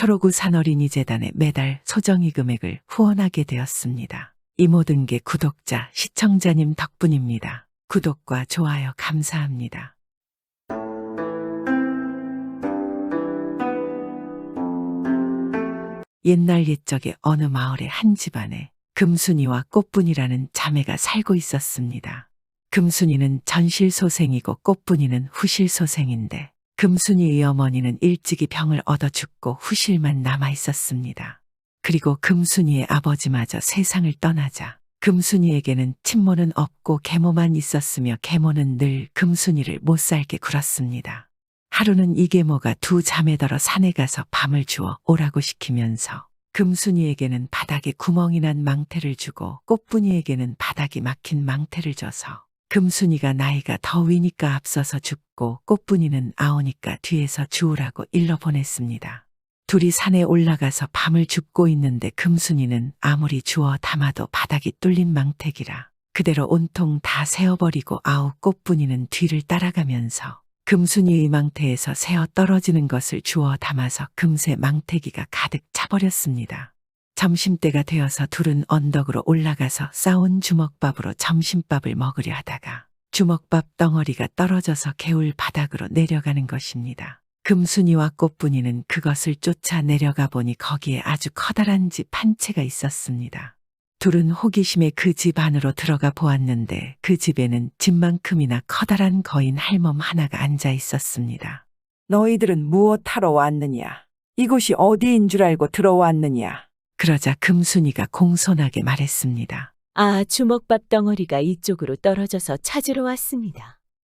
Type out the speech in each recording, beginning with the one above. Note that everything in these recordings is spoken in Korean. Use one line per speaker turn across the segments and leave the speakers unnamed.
초록우 산어린이재단에 매달 소정의 금액을 후원하게 되었습니다. 이 모든 게 구독자, 시청자님 덕분입니다. 구독과 좋아요 감사합니다. 옛날 옛적에 어느 마을의 한 집안에 금순이와 꽃분이라는 자매가 살고 있었습니다. 금순이는 전실소생이고 꽃분이는 후실소생인데 금순이의 어머니는 일찍이 병을 얻어 죽고 후실만 남아 있었습니다. 그리고 금순이의 아버지마저 세상을 떠나자 금순이에게는 친모는 없고 계모만 있었으며 계모는 늘 금순이를 못살게 굴었습니다. 하루는 이 계모가 두 자매더러 산에 가서 밤을 주워 오라고 시키면서 금순이에게는 바닥에 구멍이 난 망태를 주고 꽃분이에게는 바닥이 막힌 망태를 줘서 금순이가 나이가 더 위니까 앞서서 줍고 꽃분이는 아오니까 뒤에서 주우라고 일러 보냈습니다. 둘이 산에 올라가서 밤을 줍고 있는데 금순이는 아무리 주워 담아도 바닥이 뚫린 망태기라 그대로 온통 다 세어버리고 아우 꽃분이는 뒤를 따라가면서 금순이의 망태에서 새어 떨어지는 것을 주워 담아서 금세 망태기가 가득 차버렸습니다. 점심때가 되어서 둘은 언덕으로 올라가서 싸온 주먹밥으로 점심밥을 먹으려 하다가 주먹밥 덩어리가 떨어져서 개울 바닥으로 내려가는 것입니다. 금순이와 꽃분이는 그것을 쫓아 내려가 보니 거기에 아주 커다란 집 한 채가 있었습니다. 둘은 호기심에 그 집 안으로 들어가 보았는데 그 집에는 집만큼이나 커다란 거인 할멈 하나가 앉아 있었습니다.
너희들은 무엇하러 왔느냐? 이곳이 어디인 줄 알고 들어왔느냐?
그러자 금순이가 공손하게 말했습니다.
아, 주먹밥 덩어리가 이쪽으로 떨어져서 찾으러 왔습니다.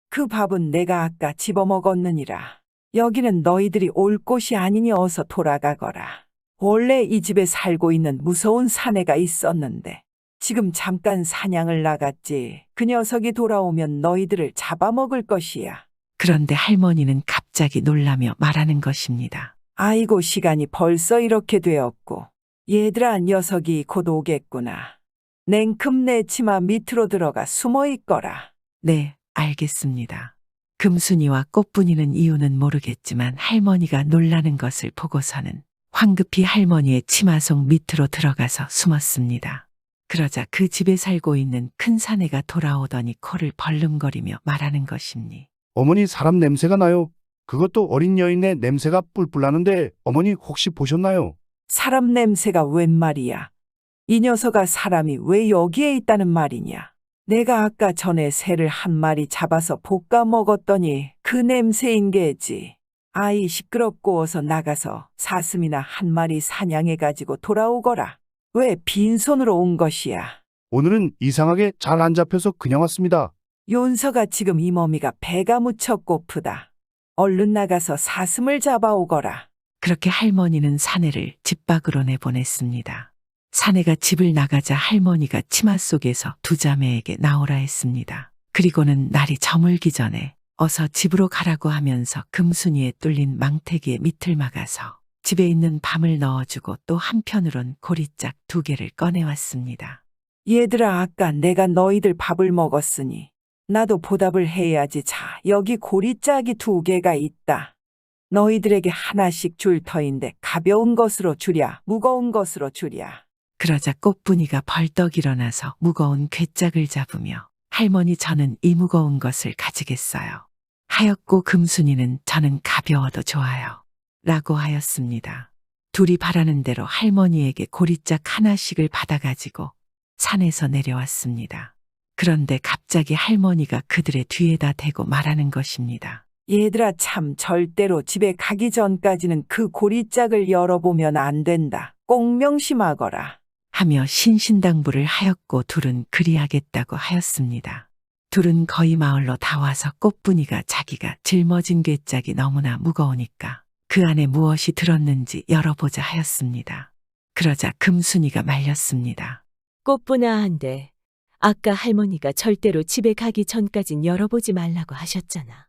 그 밥은 내가 아까 집어먹었느니라. 여기는 너희들이 올 곳이 아니니 어서 돌아가거라. 원래 이 집에 살고 있는 무서운 사내가 있었는데 지금 잠깐 사냥을 나갔지. 그 녀석이 돌아오면 너희들을 잡아먹을 것이야.
그런데 할머니는 갑자기 놀라며 말하는 것입니다.
아이고, 시간이 벌써 이렇게 되었고. 얘들아, 녀석이 곧 오겠구나. 냉큼 내 치마 밑으로 들어가 숨어 있거라.
네, 알겠습니다. 금순이와 꽃분이는 이유는 모르겠지만 할머니가 놀라는 것을 보고서는 황급히 할머니의 치마 속 밑으로 들어가서 숨었습니다. 그러자 그 집에 살고 있는 큰 사내가 돌아오더니 코를 벌름거리며 말하는 것이니.
어머니, 사람 냄새가 나요. 그것도 어린 여인의 냄새가 뿔뿔 나는데 어머니 혹시 보셨나요?
사람 냄새가 웬 말이야? 이 녀석아, 사람이 왜 여기에 있다는 말이냐? 내가 아까 전에 새를 한 마리 잡아서 볶아 먹었더니 그 냄새인 게지. 아이, 시끄럽고 어서 나가서 사슴이나 한 마리 사냥해가지고 돌아오거라. 왜 빈손으로 온 것이야?
오늘은 이상하게 잘 안 잡혀서 그냥 왔습니다.
윤서가 지금 이 머미가 배가 무척 고프다. 얼른 나가서 사슴을 잡아오거라.
그렇게 할머니는 사내를 집 밖으로 내보냈습니다. 사내가 집을 나가자 할머니가 치마 속에서 두 자매에게 나오라 했습니다. 그리고는 날이 저물기 전에 어서 집으로 가라고 하면서 금순이에 뚫린 망태기에 밑을 막아서 집에 있는 밤을 넣어주고 또 한편으론 고리짝 2개를 꺼내왔습니다.
얘들아, 아까 내가 너희들 밥을 먹었으니 나도 보답을 해야지. 자, 여기 고리짝이 2개가 있다. 너희들에게 하나씩 줄 터인데 가벼운 것으로 주랴, 무거운 것으로 주랴.
그러자 꽃분이가 벌떡 일어나서 무거운 괴짝을 잡으며 할머니, 저는 이 무거운 것을 가지겠어요. 하였고 금순이는 저는 가벼워도 좋아요. 라고 하였습니다. 둘이 바라는 대로 할머니에게 고리짝 하나씩을 받아가지고 산에서 내려왔습니다. 그런데 갑자기 할머니가 그들의 뒤에다 대고 말하는 것입니다.
얘들아, 참 절대로 집에 가기 전까지는 그 고리짝을 열어보면 안 된다. 꼭 명심하거라.
하며 신신당부를 하였고 둘은 그리하겠다고 하였습니다. 둘은 거의 마을로 다 와서 꽃분이가 자기가 짊어진 괴짝이 너무나 무거우니까 그 안에 무엇이 들었는지 열어보자 하였습니다. 그러자 금순이가 말렸습니다.
꽃분아, 한데 아까 할머니가 절대로 집에 가기 전까진 열어보지 말라고 하셨잖아.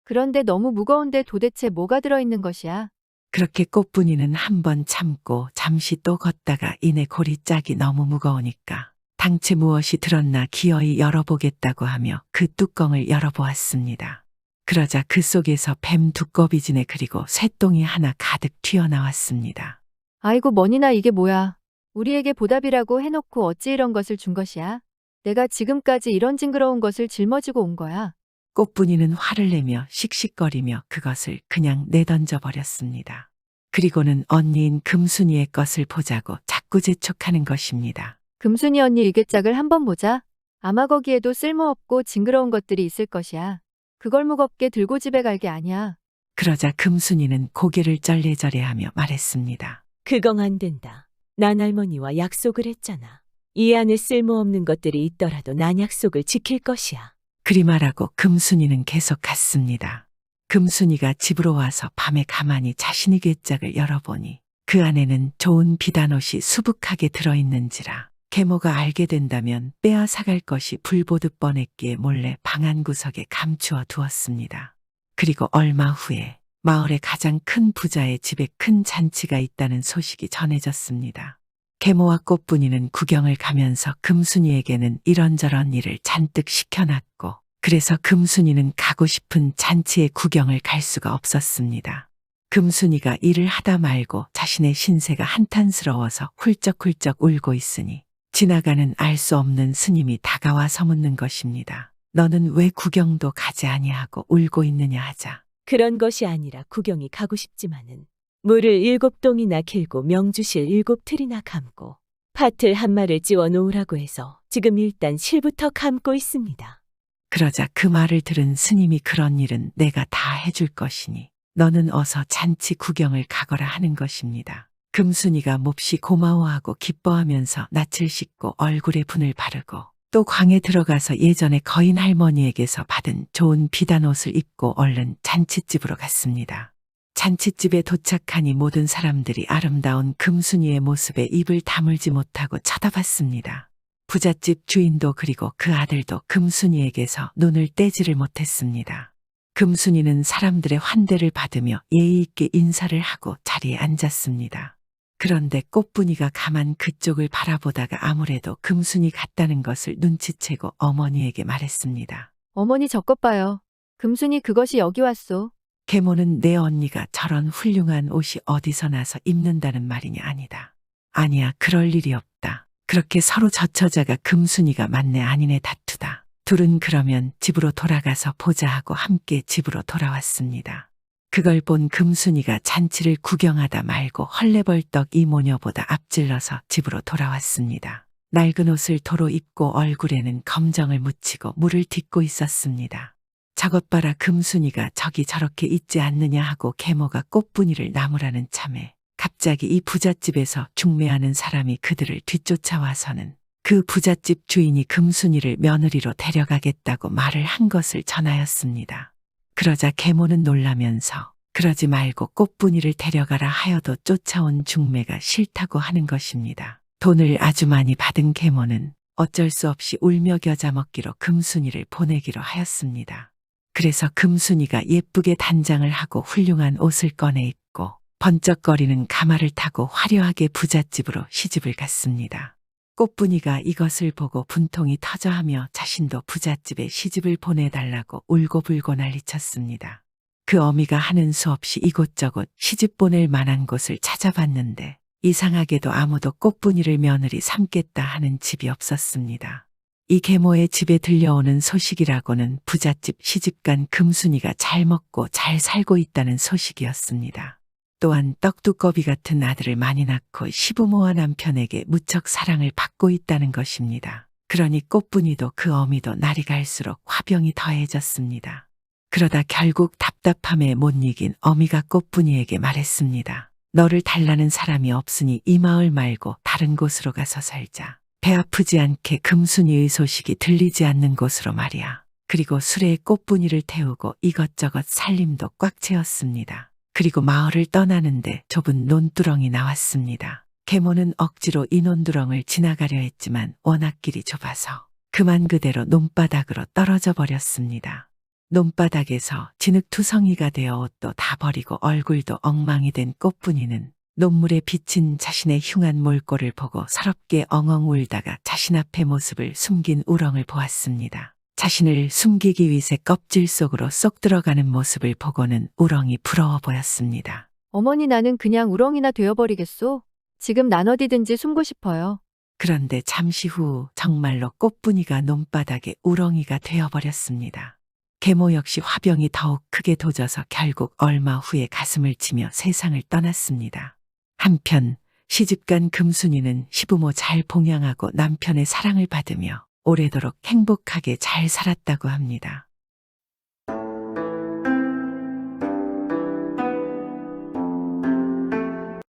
그런데 너무 무거운데 도대체 뭐가 들어있는 것이야?
그렇게 꽃분이는 한번 참고 잠시 또 걷다가 이내 고리짝이 너무 무거우니까 당최 무엇이 들었나 기어이 열어보겠다고 하며 그 뚜껑을 열어보았습니다. 그러자 그 속에서 뱀 두꺼비지네 그리고 쇠똥이 하나 가득 튀어나왔습니다.
아이고 머니나 이게 뭐야. 우리에게 보답이라고 해놓고 어찌 이런 것을 준 것이야. 내가 지금까지 이런 징그러운 것을 짊어지고 온 거야.
꽃분이는 화를 내며 씩씩거리며 그것을 그냥 내던져 버렸습니다. 그리고는 언니인 금순이의 것을 보자고 자꾸 재촉하는 것입니다.
금순이 언니 일개짝을 한번 보자. 아마 거기에도 쓸모없고 징그러운 것들이 있을 것이야. 그걸 무겁게 들고 집에 갈 게 아니야.
그러자 금순이는 고개를 쩔레쩔레하며 말했습니다.
그건 안 된다. 난 할머니와 약속을 했잖아. 이 안에 쓸모없는 것들이 있더라도 난 약속을 지킬 것이야.
그리 말하고 금순이는 계속 갔습니다. 금순이가 집으로 와서 밤에 가만히 자신의 괴짝을 열어보니 그 안에는 좋은 비단옷이 수북하게 들어있는지라 계모가 알게 된다면 빼앗아갈 것이 불보듯 뻔했기에 몰래 방 한 구석에 감추어 두었습니다. 그리고 얼마 후에 마을의 가장 큰 부자의 집에 큰 잔치가 있다는 소식이 전해졌습니다. 계모와 꽃분이는 구경을 가면서 금순이에게는 이런저런 일을 잔뜩 시켜놨고 그래서 금순이는 가고 싶은 잔치의 구경을 갈 수가 없었습니다. 금순이가 일을 하다 말고 자신의 신세가 한탄스러워서 훌쩍훌쩍 울고 있으니 지나가는 알 수 없는 스님이 다가와서 묻는 것입니다. 너는 왜 구경도 가지 아니하고 울고 있느냐 하자.
그런 것이 아니라 구경이 가고 싶지만은 물을 7동이나 길고 명주실 7틀이나 감고 팥을 한 마를 찌워 놓으라고 해서 지금 일단 실부터 감고 있습니다.
그러자 그 말을 들은 스님이 그런 일은 내가 다 해줄 것이니 너는 어서 잔치 구경을 가거라 하는 것입니다. 금순이가 몹시 고마워하고 기뻐하면서 낯을 씻고 얼굴에 분을 바르고 또 광에 들어가서 예전에 거인 할머니에게서 받은 좋은 비단옷을 입고 얼른 잔치집으로 갔습니다. 잔치집에 도착하니 모든 사람들이 아름다운 금순이의 모습에 입을 다물지 못하고 쳐다봤습니다. 부잣집 주인도 그리고 그 아들도 금순이에게서 눈을 떼지를 못했습니다. 금순이는 사람들의 환대를 받으며 예의 있게 인사를 하고 자리에 앉았습니다. 그런데 꽃분이가 가만 그쪽을 바라보다가 아무래도 금순이 같다는 것을 눈치채고 어머니에게 말했습니다.
어머니 저것 봐요. 금순이 그것이 여기 왔소.
계모는 내 언니가 저런 훌륭한 옷이 어디서 나서 입는다는 말이냐 아니다. 아니야 그럴 일이 없다. 그렇게 서로 젖혀자가 금순이가 맞네 아니네 다투다. 둘은 그러면 집으로 돌아가서 보자 하고 함께 집으로 돌아왔습니다. 그걸 본 금순이가 잔치를 구경하다 말고 헐레벌떡 이 모녀보다 앞질러서 집으로 돌아왔습니다. 낡은 옷을 도로 입고 얼굴에는 검정을 묻히고 물을 딛고 있었습니다. 저것 봐라 금순이가 저기 저렇게 있지 않느냐 하고 계모가 꽃분이를 나무라는 참에 갑자기 이 부잣집에서 중매하는 사람이 그들을 뒤쫓아와서는 그 부잣집 주인이 금순이를 며느리로 데려가겠다고 말을 한 것을 전하였습니다. 그러자 계모는 놀라면서 그러지 말고 꽃분이를 데려가라 하여도 쫓아온 중매가 싫다고 하는 것입니다. 돈을 아주 많이 받은 계모는 어쩔 수 없이 울며 겨자 먹기로 금순이를 보내기로 하였습니다. 그래서 금순이가 예쁘게 단장을 하고 훌륭한 옷을 꺼내 입고 번쩍거리는 가마를 타고 화려하게 부잣집으로 시집을 갔습니다. 꽃분이가 이것을 보고 분통이 터져하며 자신도 부잣집에 시집을 보내달라고 울고불고 난리쳤습니다. 그 어미가 하는 수 없이 이곳저곳 시집 보낼 만한 곳을 찾아봤는데 이상하게도 아무도 꽃분이를 며느리 삼겠다 하는 집이 없었습니다. 이 계모의 집에 들려오는 소식이라고는 부잣집 시집간 금순이가 잘 먹고 잘 살고 있다는 소식이었습니다. 또한 떡두꺼비 같은 아들을 많이 낳고 시부모와 남편에게 무척 사랑을 받고 있다는 것입니다. 그러니 꽃분이도 그 어미도 날이 갈수록 화병이 더해졌습니다. 그러다 결국 답답함에 못 이긴 어미가 꽃분이에게 말했습니다. 너를 달라는 사람이 없으니 이 마을 말고 다른 곳으로 가서 살자. 배 아프지 않게 금순이의 소식이 들리지 않는 곳으로 말이야. 그리고 수레에 꽃분이를 태우고 이것저것 살림도 꽉 채웠습니다. 그리고 마을을 떠나는데 좁은 논두렁이 나왔습니다. 계모는 억지로 이 논두렁을 지나가려 했지만 워낙 길이 좁아서 그만 그대로 논바닥으로 떨어져 버렸습니다. 논바닥에서 진흙투성이가 되어 옷도 다 버리고 얼굴도 엉망이 된 꽃분이는 논물에 비친 자신의 흉한 몰골을 보고 서럽게 엉엉 울다가 자신 앞의 모습을 숨긴 우렁을 보았습니다. 자신을 숨기기 위해 껍질 속으로 쏙 들어가는 모습을 보고는 우렁이 부러워 보였습니다.
어머니 나는 그냥 우렁이나 되어버리겠소? 지금 난 어디든지 숨고 싶어요.
그런데 잠시 후 정말로 꽃분이가 논바닥에 우렁이가 되어버렸습니다. 계모 역시 화병이 더욱 크게 도져서 결국 얼마 후에 가슴을 치며 세상을 떠났습니다. 한편 시집간 금순이는 시부모 잘 봉양하고 남편의 사랑을 받으며 오래도록 행복하게 잘 살았다고 합니다.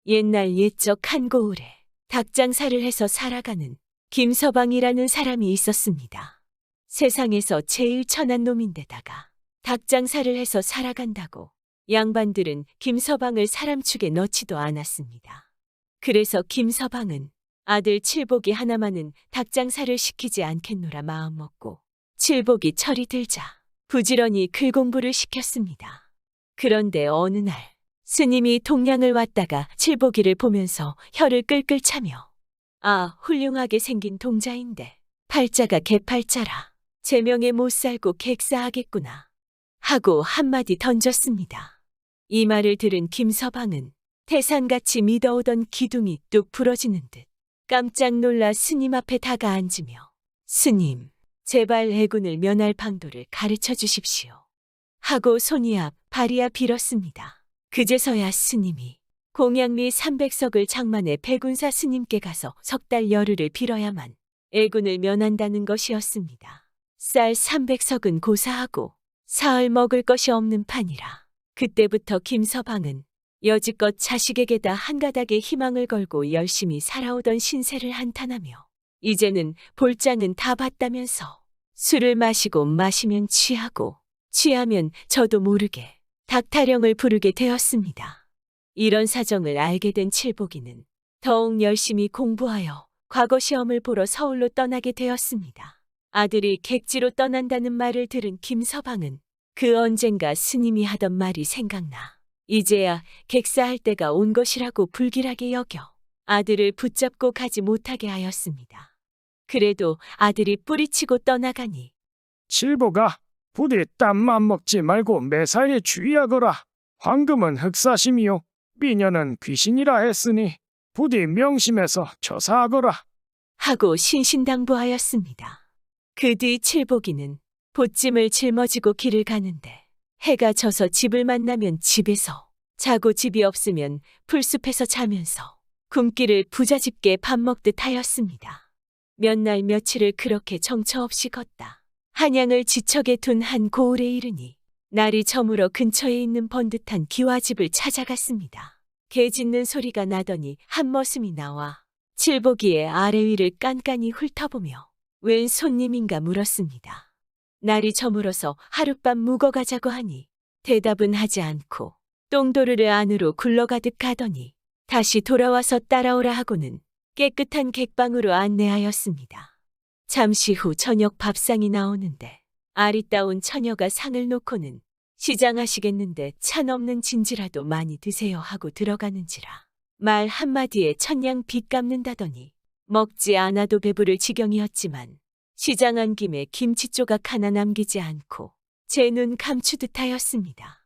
옛날 옛적 한 고을에 닭장사를 해서 살아가는 김서방이라는 사람이 있었습니다. 세상에서 제일 천한 놈인데다가 닭장사를 해서 살아간다고 양반들은 김서방을 사람 축에 넣지도 않았습니다. 그래서 김서방은 아들 칠복이 하나만은 닭장사를 시키지 않겠노라 마음먹고 칠복이 철이 들자 부지런히 글 공부를 시켰습니다. 그런데 어느 날 스님이 동량을 왔다가 칠복이를 보면서 혀를 끌끌 차며 아, 훌륭하게 생긴 동자인데 팔자가 개팔자라. 제명에 못 살고 객사하겠구나. 하고 한마디 던졌습니다. 이 말을 들은 김서방은 태산같이 믿어오던 기둥이 뚝 부러지는 듯 깜짝 놀라 스님 앞에 다가 앉으며 스님, 제발 해군을 면할 방도를 가르쳐 주십시오. 하고 손이 앞 발이 앞 빌었습니다. 그제서야 스님이 공양리 300석을 장만해 백운사 스님께 가서 석 달 열흘을 빌어야만 애군을 면한다는 것이었습니다. 쌀 300석은 고사하고 사흘 먹을 것이 없는 판이라. 그때부터 김서방은 여지껏 자식에게다 한 가닥의 희망을 걸고 열심히 살아오던 신세를 한탄하며 이제는 볼자는 다 봤다면서 술을 마시고 마시면 취하고 취하면 저도 모르게 닭타령을 부르게 되었습니다. 이런 사정을 알게 된 칠복이는 더욱 열심히 공부하여 과거 시험을 보러 서울로 떠나게 되었습니다. 아들이 객지로 떠난다는 말을 들은 김서방은 그 언젠가 스님이 하던 말이 생각나 이제야 객사할 때가 온 것이라고 불길하게 여겨 아들을 붙잡고 가지 못하게 하였습니다. 그래도 아들이 뿌리치고 떠나가니
칠보가 부디 땀만 먹지 말고 매사에 주의하거라. 황금은 흑사심이요 미녀는 귀신이라 했으니 부디 명심해서 처사하거라.
하고 신신당부하였습니다. 그 뒤 칠복이는 보찜을 짊어지고 길을 가는데 해가 져서 집을 만나면 집에서 자고 집이 없으면 풀숲에서 자면서 굶기를 부자집게 밥 먹듯 하였습니다. 몇 날 며칠을 그렇게 정처 없이 걷다. 한양을 지척에 둔 한 고을에 이르니 날이 저물어 근처에 있는 번듯한 기와집을 찾아갔습니다. 개 짖는 소리가 나더니 한 머슴이 나와 칠복이의 아래 위를 깐깐히 훑어보며 웬 손님인가 물었습니다. 날이 저물어서 하룻밤 묵어가자고 하니 대답은 하지 않고 똥도르르 안으로 굴러가듯 가더니 다시 돌아와서 따라오라 하고는 깨끗한 객방으로 안내하였습니다. 잠시 후 저녁 밥상이 나오는데 아리따운 처녀가 상을 놓고는 시장하시겠는데 찬 없는 진지라도 많이 드세요 하고 들어가는지라 말 한마디에 천냥 빚 갚는다더니 먹지 않아도 배부를 지경이었지만 시장한 김에 김치 조각 하나 남기지 않고 제 눈 감추듯 하였습니다.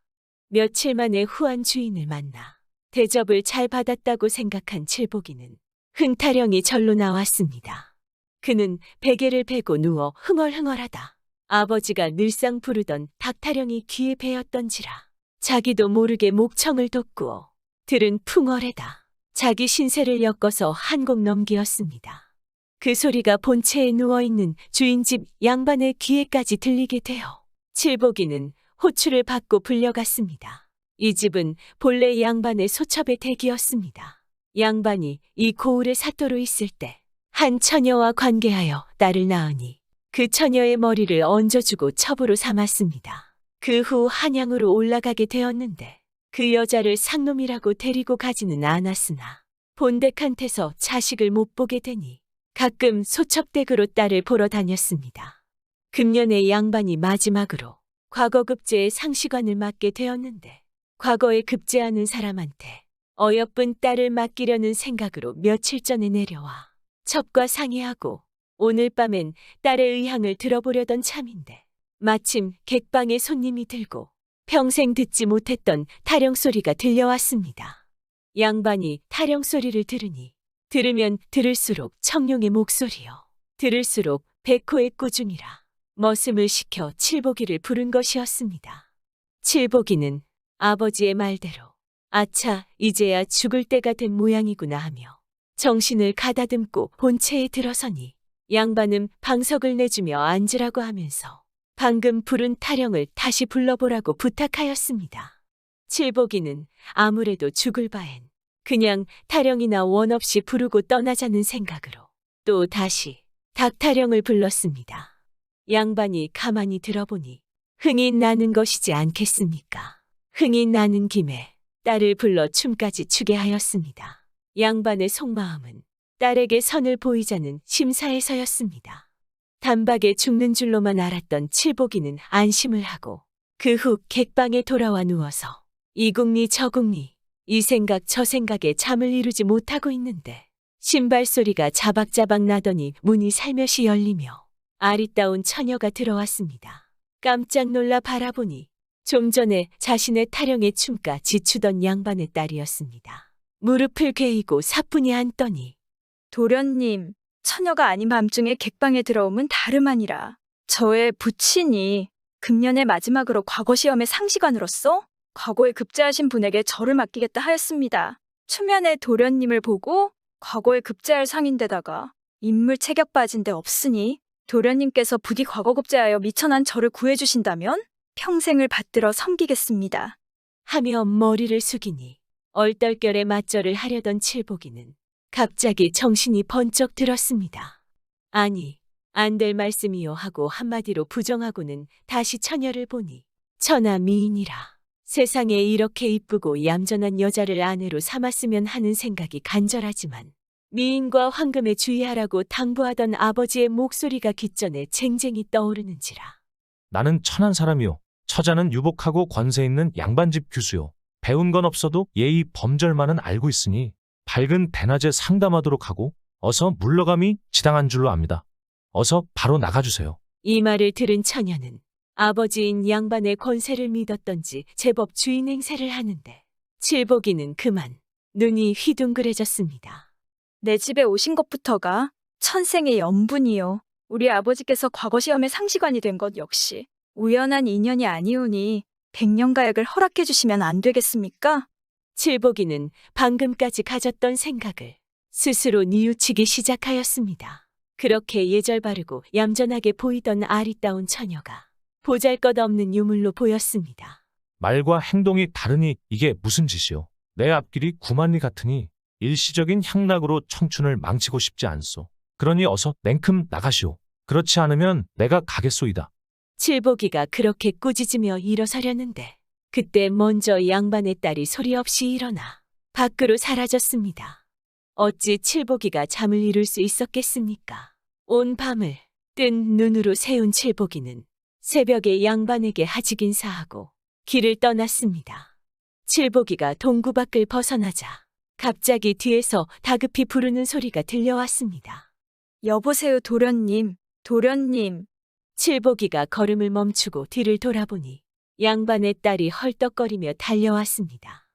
며칠 만에 후한 주인을 만나 대접을 잘 받았다고 생각한 칠복이는 흥타령이 절로 나왔습니다. 그는 베개를 베고 누워 흥얼흥얼하다 아버지가 늘상 부르던 닭타령이 귀에 배었던지라 자기도 모르게 목청을 돋구어 들은 풍월에다 자기 신세를 엮어서 한 곡 넘기었습니다. 그 소리가 본체에 누워있는 주인집 양반의 귀에까지 들리게 되어 칠복이는 호출을 받고 불려갔습니다. 이 집은 본래 양반의 소첩의 댁이었습니다. 양반이 이 고을의 사또로 있을 때 한 처녀와 관계하여 딸을 낳으니 그 처녀의 머리를 얹어주고 첩으로 삼았습니다. 그 후 한양으로 올라가게 되었는데 그 여자를 상놈이라고 데리고 가지는 않았으나 본댁한테서 자식을 못 보게 되니 가끔 소첩댁으로 딸을 보러 다녔습니다. 금년에 양반이 마지막으로 과거급제의 상시관을 맡게 되었는데 과거에 급제하는 사람한테 어여쁜 딸을 맡기려는 생각으로 며칠 전에 내려와 첩과 상의하고 오늘 밤엔 딸의 의향을 들어보려던 참인데 마침 객방에 손님이 들고 평생 듣지 못했던 타령 소리가 들려왔습니다. 양반이 타령 소리를 들으니 들으면 들을수록 청룡의 목소리요. 들을수록 백호의 꾸중이라 머슴을 시켜 칠보기를 부른 것이었습니다. 칠보기는 아버지의 말대로 아차 이제야 죽을 때가 된 모양이구나 하며 정신을 가다듬고 본체에 들어서니 양반은 방석을 내주며 앉으라고 하면서 방금 부른 타령을 다시 불러보라고 부탁하였습니다. 칠보기는 아무래도 죽을 바엔 그냥 타령이나 원 없이 부르고 떠나자는 생각으로 또 다시 닭타령을 불렀습니다. 양반이 가만히 들어보니 흥이 나는 것이지 않겠습니까? 흥이 나는 김에 딸을 불러 춤까지 추게 하였습니다. 양반의 속마음은 딸에게 선을 보이자는 심사에서였습니다. 단박에 죽는 줄로만 알았던 칠보기는 안심을 하고 그 후 객방에 돌아와 누워서 이궁리 저궁리 이 생각 저 생각에 잠을 이루지 못하고 있는데 신발 소리가 자박자박 나더니 문이 살며시 열리며 아리따운 처녀가 들어왔습니다. 깜짝 놀라 바라보니 좀 전에 자신의 타령에 춤가 지추던 양반의 딸이었습니다. 무릎을 괴이고 사뿐히 앉더니
도련님, 처녀가 아닌 밤중에 객방에 들어오면 다름 아니라 저의 부친이 금년의 마지막으로 과거 시험의 상시관으로서 과거에 급제하신 분에게 저를 맡기겠다 하였습니다. 초면에 도련님을 보고 과거에 급제할 상인데다가 인물 체격 빠진 데 없으니 도련님께서 부디 과거 급제하여 미천한 저를 구해주신다면 평생을 받들어 섬기겠습니다.
하며 머리를 숙이니 얼떨결에 맞절을 하려던 칠보기는 갑자기 정신이 번쩍 들었습니다. 아니, 안 될 말씀이요 하고 한마디로 부정하고는 다시 처녀를 보니 천하 미인이라 세상에 이렇게 이쁘고 얌전한 여자를 아내로 삼았으면 하는 생각이 간절하지만 미인과 황금에 주의하라고 당부하던 아버지의 목소리가 귓전에 쟁쟁이 떠오르는지라.
나는 천한 사람이요. 처자는 유복하고 권세 있는 양반집 규수요. 배운 건 없어도 예의 범절만은 알고 있으니 밝은 대낮에 상담하도록 하고 어서 물러감이 지당한 줄로 압니다. 어서 바로 나가주세요.
이 말을 들은 처녀는 아버지인 양반의 권세를 믿었던지 제법 주인 행세를 하는데 칠보기는 그만 눈이 휘둥그레졌습니다.
내 집에 오신 것부터가 천생의 연분이요. 우리 아버지께서 과거 시험에 상시관이 된 것 역시 우연한 인연이 아니오니 백년가약을 허락해 주시면 안 되겠습니까?
칠보기는 방금까지 가졌던 생각을 스스로 뉘우치기 시작하였습니다. 그렇게 예절 바르고 얌전하게 보이던 아리따운 처녀가 보잘것없는 유물로 보였습니다.
말과 행동이 다르니 이게 무슨 짓이요. 내 앞길이 구만리 같으니 일시적인 향락으로 청춘을 망치고 싶지 않소. 그러니 어서 냉큼 나가시오. 그렇지 않으면 내가 가겠소이다.
칠보기가 그렇게 꾸짖으며 일어서려는데 그때 먼저 양반의 딸이 소리 없이 일어나 밖으로 사라졌습니다. 어찌 칠보기가 잠을 이룰 수 있었겠습니까? 온 밤을 뜬 눈으로 세운 칠보기는 새벽에 양반에게 하직 인사하고 길을 떠났습니다. 칠보기가 동구 밖을 벗어나자 갑자기 뒤에서 다급히 부르는 소리가 들려왔습니다.
여보세요, 도련님. 도련님.
칠보기가 걸음을 멈추고 뒤를 돌아보니 양반의 딸이 헐떡거리며 달려왔습니다.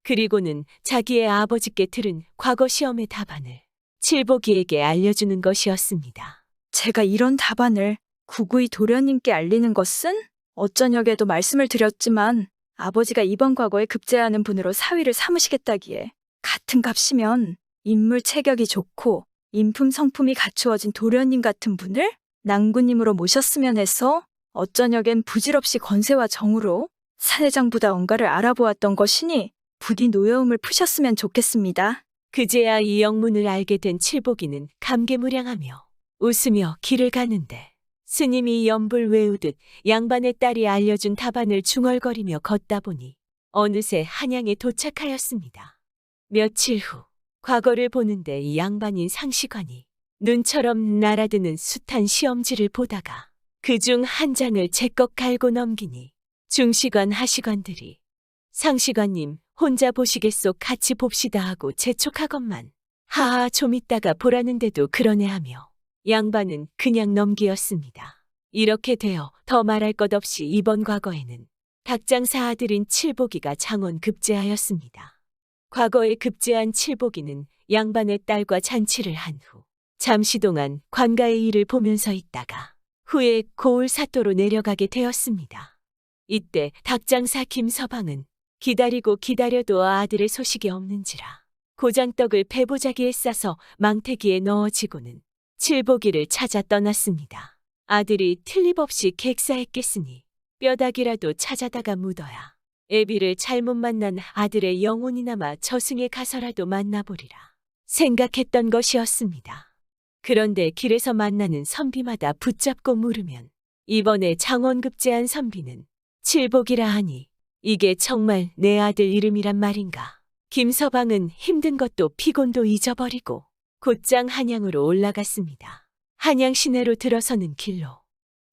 그리고는 자기의 아버지께 들은 과거 시험의 답안을 칠보기에게 알려주는 것이었습니다.
제가 이런 답안을 구구이 도련님께 알리는 것은 어쩌녁에도 말씀을 드렸지만 아버지가 이번 과거에 급제하는 분으로 사위를 삼으시겠다기에 같은 값이면 인물 체격이 좋고 인품 성품이 갖추어진 도련님 같은 분을 낭구님으로 모셨으면 해서 어쩌녁엔 부질없이 권세와 정으로 사내장보다 언가를 알아보았던 것이니 부디 노여움을 푸셨으면 좋겠습니다.
그제야 이 영문을 알게 된 칠보기는 감개무량하며 웃으며 길을 가는데 스님이 연불 외우듯 양반의 딸이 알려준 답안을 중얼거리며 걷다 보니 어느새 한양에 도착하였습니다. 며칠 후 과거를 보는데 이 양반인 상시관이 눈처럼 날아드는 숱한 시험지를 보다가 그중 한 장을 제껏 갈고 넘기니 중시관 하시관들이 상시관님 혼자 보시겠소 같이 봅시다 하고 재촉하건만 하하 좀 있다가 보라는데도 그러네 하며 양반은 그냥 넘기었습니다. 이렇게 되어 더 말할 것 없이 이번 과거에는 닭장사 아들인 칠복이가 장원 급제하였습니다. 과거에 급제한 칠복이는 양반의 딸과 잔치를 한 후 잠시 동안 관가의 일을 보면서 있다가 후에 고을 사또로 내려가게 되었습니다. 이때 닭장사 김서방은 기다리고 기다려도 아들의 소식이 없는지라 고장떡을 배보자기에 싸서 망태기에 넣어지고는 칠복이를 찾아 떠났습니다. 아들이 틀림없이 객사했겠으니 뼈다귀라도 찾아다가 묻어야 애비를 잘못 만난 아들의 영혼이나마 저승에 가서라도 만나보리라 생각했던 것이었습니다. 그런데 길에서 만나는 선비마다 붙잡고 물으면 이번에 장원급제한 선비는 칠복이라 하니 이게 정말 내 아들 이름이란 말인가. 김서방은 힘든 것도 피곤도 잊어버리고 곧장 한양으로 올라갔습니다. 한양 시내로 들어서는 길로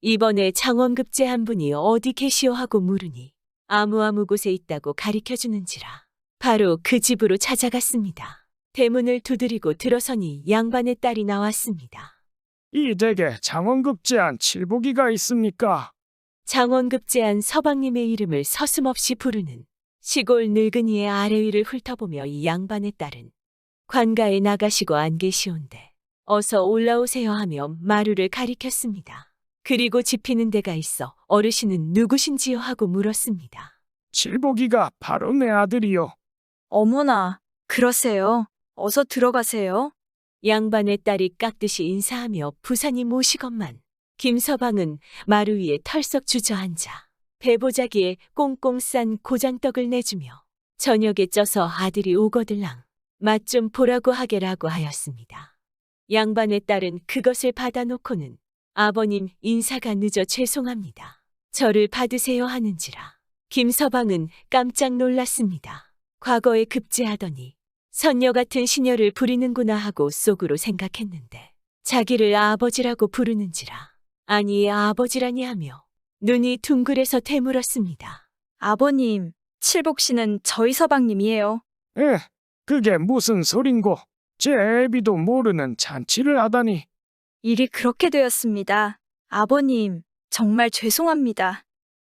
이번에 장원급제한 분이 어디 계시오 하고 물으니 아무 곳에 있다고 가리켜주는지라 바로 그 집으로 찾아갔습니다. 대문을 두드리고 들어서니 양반의 딸이 나왔습니다.
이 댁에 장원급제한 칠복이가 있습니까?
장원급제한 서방님의 이름을 서슴없이 부르는 시골 늙은이의 아래 위를 훑어보며 이 양반의 딸은 관가에 나가시고 안 계시온데 어서 올라오세요 하며 마루를 가리켰습니다. 그리고 집히는 데가 있어 어르신은 누구신지요 하고 물었습니다.
칠복이가 바로 내 아들이요.
어머나, 그러세요. 어서 들어가세요.
양반의 딸이 깍듯이 인사하며 부산이 모시건만 김서방은 마루 위에 털썩 주저앉아 배보자기에 꽁꽁 싼 고장떡을 내주며 저녁에 쪄서 아들이 오거들랑 맛 좀 보라고 하게라고 하였습니다. 양반의 딸은 그것을 받아놓고는 아버님 인사가 늦어 죄송합니다. 저를 받으세요 하는지라 김서방은 깜짝 놀랐습니다. 과거에 급제하더니 선녀 같은 시녀를 부리는구나 하고 속으로 생각했는데 자기를 아버지라고 부르는지라 아니 아버지라니 하며 눈이 둥글해서 되물었습니다.
아버님, 칠복 씨는 저희 서방님이에요.
그게 무슨 소린고? 제 애비도 모르는 잔치를 하다니.
일이 그렇게 되었습니다. 아버님, 정말 죄송합니다.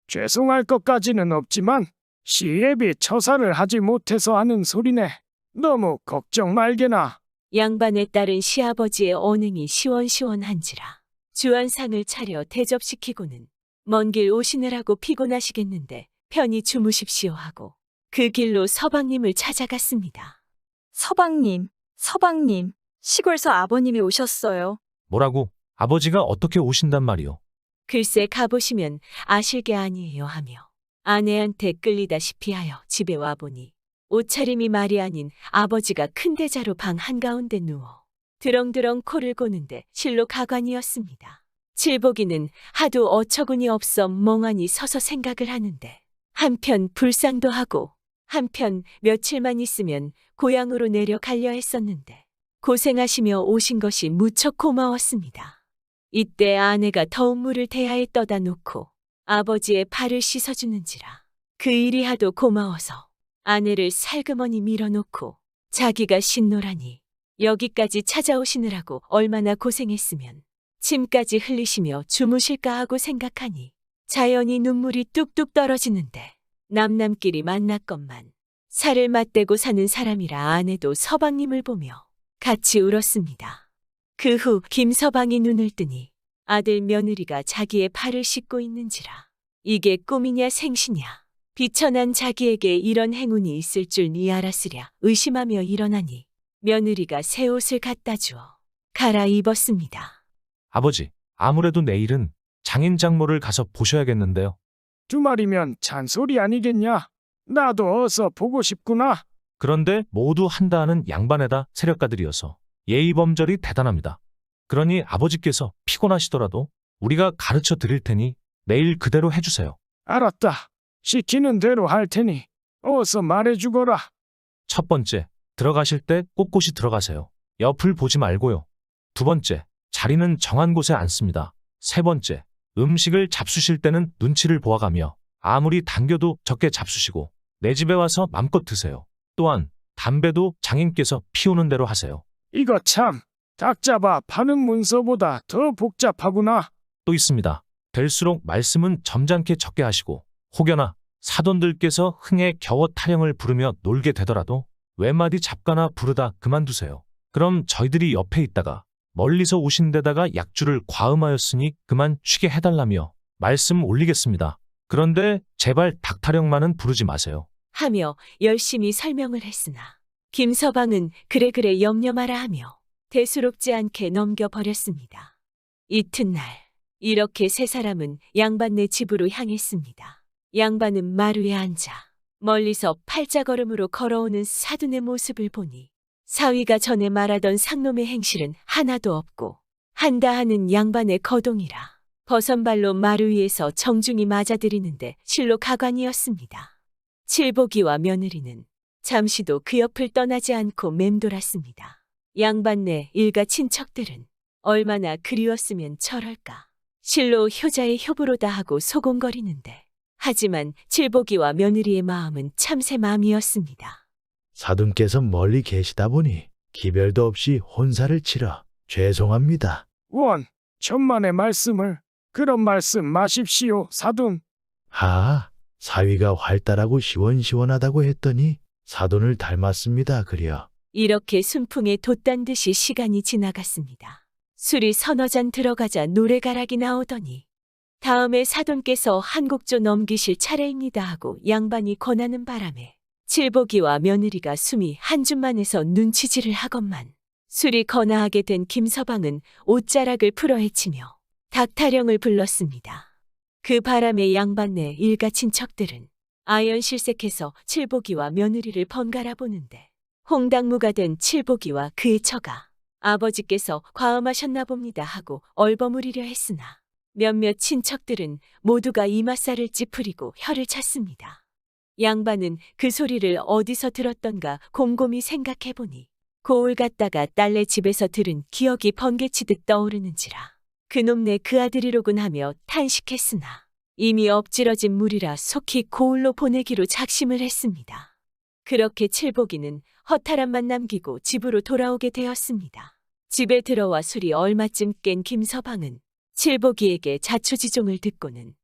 죄송할 것까지는 없지만 시애비 처사를 하지 못해서 하는 소리네. 너무 걱정 말게나.
양반의 딸은 시아버지의 언행이 시원시원한지라 주안상을 차려 대접시키고는 먼 길 오시느라고 피곤하시겠는데 편히 주무십시오 하고 그 길로 서방님을 찾아갔습니다.
서방님, 시골서 아버님이 오셨어요.
뭐라고? 아버지가 어떻게 오신단 말이오?
글쎄 가보시면 아실 게 아니에요 하며 아내한테 끌리다시피 하여 집에 와보니 옷차림이 말이 아닌 아버지가 큰 대자로 방 한가운데 누워 드렁드렁 코를 고는데 실로 가관이었습니다. 칠복이는 하도 어처구니 없어 멍하니 서서 생각을 하는데 한편 불쌍도 하고 한편 며칠만 있으면 고향으로 내려가려 했었는데 고생하시며 오신 것이 무척 고마웠습니다. 이때 아내가 더운 물을 대야에 떠다 놓고 아버지의 발을 씻어주는지라 그 일이 하도 고마워서 아내를 살그머니 밀어놓고 자기가 신노라니 여기까지 찾아오시느라고 얼마나 고생했으면 침까지 흘리시며 주무실까 하고 생각하니 자연히 눈물이 뚝뚝 떨어지는데 남남끼리 만났건만 살을 맞대고 사는 사람이라 아내도 서방님을 보며 같이 울었습니다. 그 후 김서방이 눈을 뜨니 아들 며느리가 자기의 발을 씻고 있는지라 이게 꿈이냐 생시냐 비천한 자기에게 이런 행운이 있을 줄 니 알았으랴 의심하며 일어나니 며느리가 새 옷을 갖다 주어 갈아입었습니다.
아버지, 아무래도 내일은 장인 장모를 가서 보셔야겠는데요.
주말이면 잔소리 아니겠냐? 나도 어서 보고 싶구나.
그런데 모두 한다 하는 양반에다 세력가들이어서 예의범절이 대단합니다. 그러니 아버지께서 피곤하시더라도 우리가 가르쳐 드릴 테니 내일 그대로 해주세요.
알았다. 시키는 대로 할 테니 어서 말해주거라.
첫 번째, 들어가실 때 꼿꼿이 들어가세요. 옆을 보지 말고요. 두 번째, 자리는 정한 곳에 앉습니다. 세 번째, 음식을 잡수실 때는 눈치를 보아가며 아무리 당겨도 적게 잡수시고 내 집에 와서 맘껏 드세요. 또한 담배도 장인께서 피우는 대로 하세요.
이거 참 닭 잡아 파는 문서보다 더 복잡하구나.
또 있습니다. 될수록 말씀은 점잖게 적게 하시고 혹여나 사돈들께서 흥에 겨워 타령을 부르며 놀게 되더라도 외마디 잡거나 부르다 그만두세요. 그럼 저희들이 옆에 있다가 멀리서 오신 데다가 약주를 과음하였으니 그만 쉬게 해달라며 말씀 올리겠습니다. 그런데 제발 닭타령만은 부르지 마세요.
하며 열심히 설명을 했으나 김서방은 그래 염려 마라 하며 대수롭지 않게 넘겨버렸습니다. 이튿날 이렇게 세 사람은 양반네 집으로 향했습니다. 양반은 마루에 앉아 멀리서 팔자걸음으로 걸어오는 사돈의 모습을 보니 사위가 전에 말하던 상놈의 행실은 하나도 없고 한다 하는 양반의 거동이라 버선발로 마루 위에서 정중히 맞아들이는데 실로 가관이었습니다. 칠복이와 며느리는 잠시도 그 옆을 떠나지 않고 맴돌았습니다. 양반네 일가 친척들은 얼마나 그리웠으면 저럴까. 실로 효자의 효부로다 하고 소곤거리는데 하지만 칠복이와 며느리의 마음은 참새 마음이었습니다.
사돈께서 멀리 계시다 보니 기별도 없이 혼사를 치러 죄송합니다.
원, 천만의 말씀을. 그런 말씀 마십시오, 사돈.
사위가 활달하고 시원시원하다고 했더니 사돈을 닮았습니다. 그려.
이렇게 순풍에 돛단 듯이 시간이 지나갔습니다. 술이 서너 잔 들어가자 노래가락이 나오더니 다음에 사돈께서 한 곡조 넘기실 차례입니다 하고 양반이 권하는 바람에 칠복이와 며느리가 숨이 한 줌만에서 눈치질을 하건만 술이 거나하게 된 김서방은 옷자락을 풀어헤치며 닭타령을 불렀습니다. 그 바람에 양반네 일가 친척들은 아연실색해서 칠복이와 며느리를 번갈아 보는데 홍당무가 된 칠복이와 그의 처가 아버지께서 과음하셨나 봅니다 하고 얼버무리려 했으나 몇몇 친척들은 모두가 이맛살을 찌푸리고 혀를 찼습니다. 양반은 그 소리를 어디서 들었던가 곰곰이 생각해보니 고을 갔다가 딸네 집에서 들은 기억이 번개치듯 떠오르는지라 그놈네 그 아들이로군 하며 탄식했으나 이미 엎질러진 물이라 속히 고을로 보내기로 작심을 했습니다. 그렇게 칠복이는 허탈함만 남기고 집으로 돌아오게 되었습니다. 집에 들어와 술이 얼마쯤 깬 김서방은 칠복이에게 자초지종을 듣고는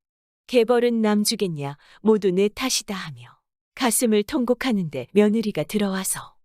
개벌은 남주겠냐 모두 내 탓이다 하며 가슴을 통곡하는데 며느리가 들어와서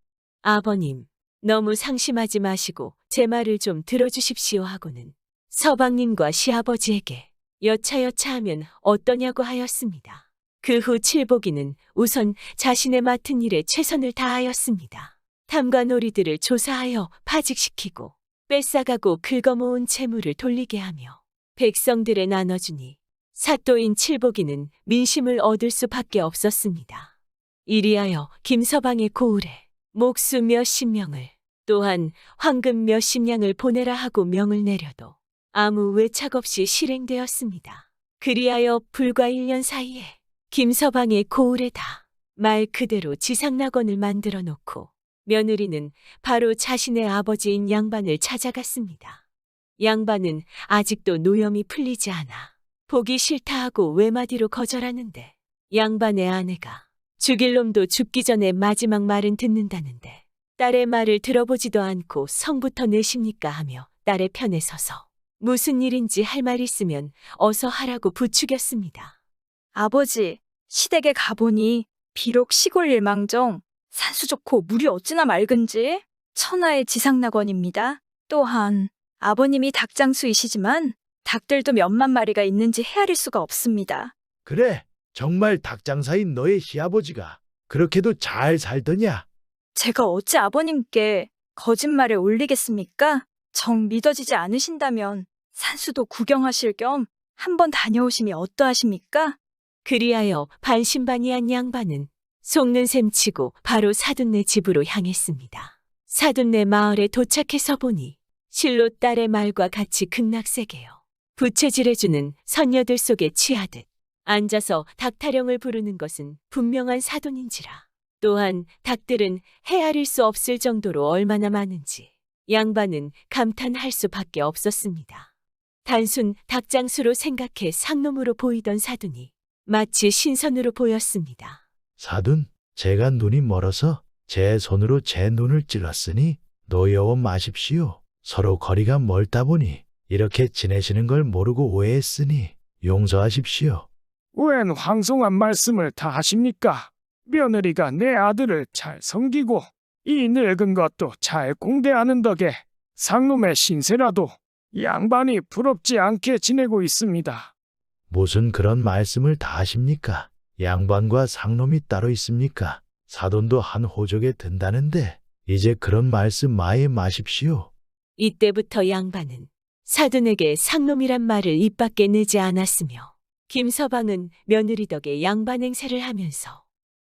아버님 너무 상심하지 마시고 제 말을 좀 들어주십시오 하고는 서방님과 시아버지에게 여차여차하면 어떠냐고 하였습니다. 그 후 칠복이는 우선 자신의 맡은 일에 최선을 다하였습니다. 탐과 놀이들을 조사하여 파직시키고 뺏어가고 긁어모은 채무를 돌리게 하며 백성들에 나눠주니 사또인 칠복이는 민심을 얻을 수밖에 없었습니다. 이리하여 김서방의 고을에 목수 몇십 명을 또한 황금 몇십 냥을 보내라 하고 명을 내려도 아무 외착 없이 실행되었습니다. 그리하여 불과 1년 사이에 김서방의 고을에다 말 그대로 지상낙원을 만들어 놓고 며느리는 바로 자신의 아버지인 양반을 찾아갔습니다. 양반은 아직도 노염이 풀리지 않아 보기 싫다 하고 외마디로 거절하는데 양반의 아내가 죽일 놈도 죽기 전에 마지막 말은 듣는다는데 딸의 말을 들어보지도 않고 성부터 내십니까 하며 딸의 편에 서서 무슨 일인지 할 말 있으면 어서 하라고 부추겼습니다.
아버지, 시댁에 가보니 비록 시골 일망정 산수 좋고 물이 어찌나 맑은지 천하의 지상낙원입니다. 또한 아버님이 닭장수이시지만 닭들도 몇만 마리가 있는지 헤아릴 수가 없습니다.
그래, 정말 닭장사인 너의 시아버지가 그렇게도 잘 살더냐?
제가 어찌 아버님께 거짓말을 올리겠습니까? 정 믿어지지 않으신다면 산수도 구경하실 겸 한번 다녀오심이 어떠하십니까?
그리하여 반신반의한 양반은 속는 셈 치고 바로 사돈네 집으로 향했습니다. 사돈네 마을에 도착해서 보니 실로 딸의 말과 같이 극락세계여 부채질해주는 선녀들 속에 취하듯 앉아서 닭타령을 부르는 것은 분명한 사돈인지라 또한 닭들은 헤아릴 수 없을 정도로 얼마나 많은지 양반은 감탄할 수밖에 없었습니다. 단순 닭장수로 생각해 상놈으로 보이던 사돈이 마치 신선으로 보였습니다.
사돈, 제가 눈이 멀어서 제 손으로 제 눈을 찔렀으니 노여워 마십시오. 서로 거리가 멀다 보니 이렇게 지내시는 걸 모르고 오해했으니 용서하십시오.
웬 황송한 말씀을 다 하십니까? 며느리가 내 아들을 잘 섬기고 이 늙은 것도 잘 공대하는 덕에 상놈의 신세라도 양반이 부럽지 않게 지내고 있습니다.
무슨 그런 말씀을 다 하십니까? 양반과 상놈이 따로 있습니까? 사돈도 한 호족에 든다는데 이제 그런 말씀 마에 마십시오.
이때부터 양반은 사돈에게 상놈이란 말을 입 밖에 내지 않았으며 김서방은 며느리 덕에 양반 행세를 하면서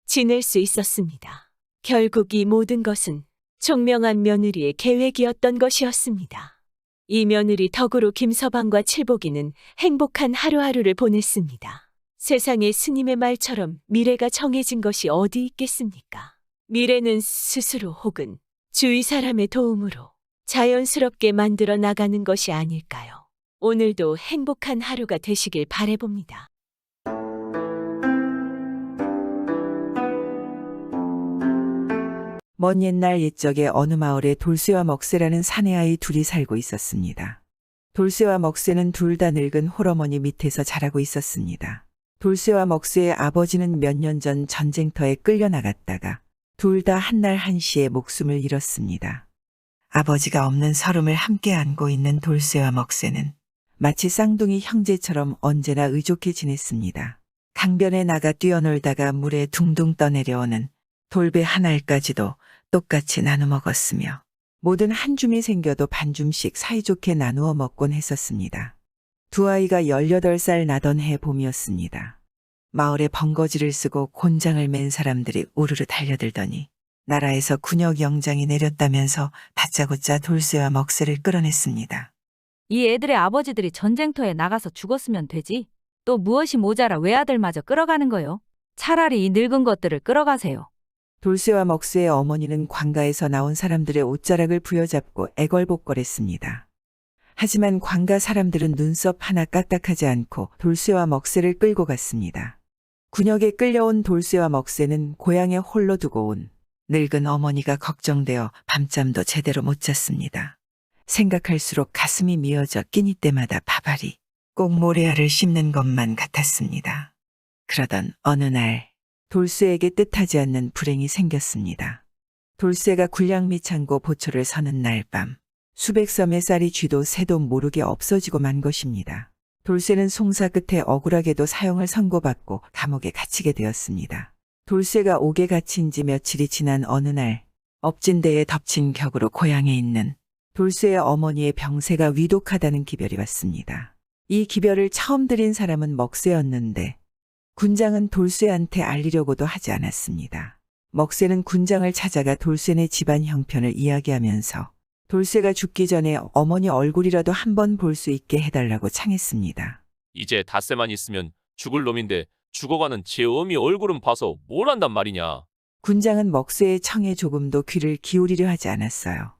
지낼 수 있었습니다. 결국 이 모든 것은 총명한 며느리의 계획이었던 것이었습니다. 이 며느리 덕으로 김서방과 칠복이는 행복한 하루하루를 보냈습니다. 세상에 스님의 말처럼 미래가 정해진 것이 어디 있겠습니까? 미래는 스스로 혹은 주위 사람의 도움으로 자연스럽게 만들어 나가는 것이 아닐까요? 오늘도 행복한 하루가 되시길 바라봅니다.
먼 옛날 옛적에 어느 마을에 돌쇠와 먹새라는 사내아이 둘이 살고 있었습니다. 돌쇠와 먹새는 둘 다 늙은 홀어머니 밑에서 자라고 있었습니다. 돌쇠와 먹새의 아버지는 몇 년 전 전쟁터에 끌려나갔다가 둘 다 한날 한시에 목숨을 잃었습니다. 아버지가 없는 서름을 함께 안고 있는 돌쇠와 먹새는 마치 쌍둥이 형제처럼 언제나 의좋게 지냈습니다. 강변에 나가 뛰어놀다가 물에 둥둥 떠내려오는 돌배 한 알까지도 똑같이 나눠 먹었으며 모든 한 줌이 생겨도 반 줌씩 사이좋게 나누어 먹곤 했었습니다. 두 아이가 18살 나던 해 봄이었습니다. 마을에 번거지를 쓰고 곤장을 맨 사람들이 우르르 달려들더니 나라에서 군역 영장이 내렸다면서 다짜고짜 돌쇠와 먹새를 끌어냈습니다.
이 애들의 아버지들이 전쟁터에 나가서 죽었으면 되지. 또 무엇이 모자라 외아들마저 끌어가는 거요. 차라리 이 늙은 것들을 끌어가세요.
돌쇠와 먹새의 어머니는 관가에서 나온 사람들의 옷자락을 부여잡고 애걸복걸했습니다. 하지만 관가 사람들은 눈썹 하나 까딱하지 않고 돌쇠와 먹새를 끌고 갔습니다. 군역에 끌려온 돌쇠와 먹새는 고향에 홀로 두고 온 늙은 어머니가 걱정되어 밤잠도 제대로 못 잤습니다. 생각할수록 가슴이 미어져 끼니 때마다 밥알이 꼭 모래알을 씹는 것만 같았습니다. 그러던 어느 날 돌쇠에게 뜻하지 않는 불행이 생겼습니다. 돌쇠가 군량미 창고 보초를 서는 날 밤 수백 섬의 쌀이 쥐도 새도 모르게 없어지고 만 것입니다. 돌쇠는 송사 끝에 억울하게도 사형을 선고받고 감옥에 갇히게 되었습니다. 돌쇠가 옥에 갇힌 지 며칠이 지난 어느 날 엎진 데에 덮친 격으로 고향에 있는 돌쇠의 어머니의 병세가 위독하다는 기별이 왔습니다. 이 기별을 처음 들인 사람은 먹새였는데 군장은 돌쇠한테 알리려고도 하지 않았습니다. 먹새는 군장을 찾아가 돌쇠네 집안 형편을 이야기하면서 돌쇠가 죽기 전에 어머니 얼굴이라도 한번 볼 수 있게 해달라고 창했습니다.
이제 닷새만 있으면 죽을 놈인데 죽어가는 제 어미 얼굴은 봐서 뭘 한단 말이냐.
군장은 먹새의 청에 조금도 귀를 기울이려 하지 않았어요.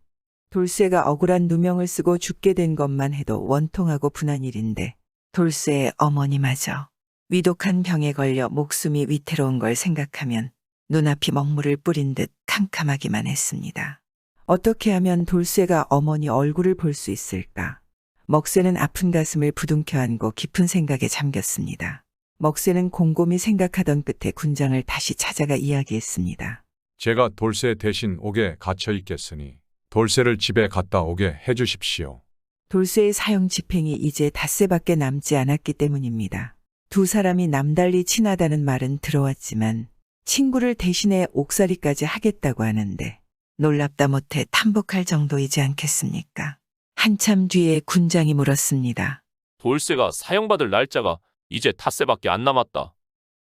돌쇠가 억울한 누명을 쓰고 죽게 된 것만 해도 원통하고 분한 일인데 돌쇠의 어머니마저 위독한 병에 걸려 목숨이 위태로운 걸 생각하면 눈앞이 먹물을 뿌린 듯 캄캄하기만 했습니다. 어떻게 하면 돌쇠가 어머니 얼굴을 볼 수 있을까? 먹새는 아픈 가슴을 부둥켜 안고 깊은 생각에 잠겼습니다. 먹새는 곰곰이 생각하던 끝에 군장을 다시 찾아가 이야기했습니다.
제가 돌쇠 대신 옥에 갇혀 있겠으니 돌쇠를 집에 갔다 오게 해주십시오.
돌쇠의 사형 집행이 이제 닷새밖에 남지 않았기 때문입니다. 두 사람이 남달리 친하다는 말은 들어왔지만 친구를 대신해 옥살이까지 하겠다고 하는데 놀랍다 못해 탐복할 정도이지 않겠습니까? 한참 뒤에 군장이 물었습니다.
돌쇠가 사형받을 날짜가 이제 닷새밖에 안 남았다.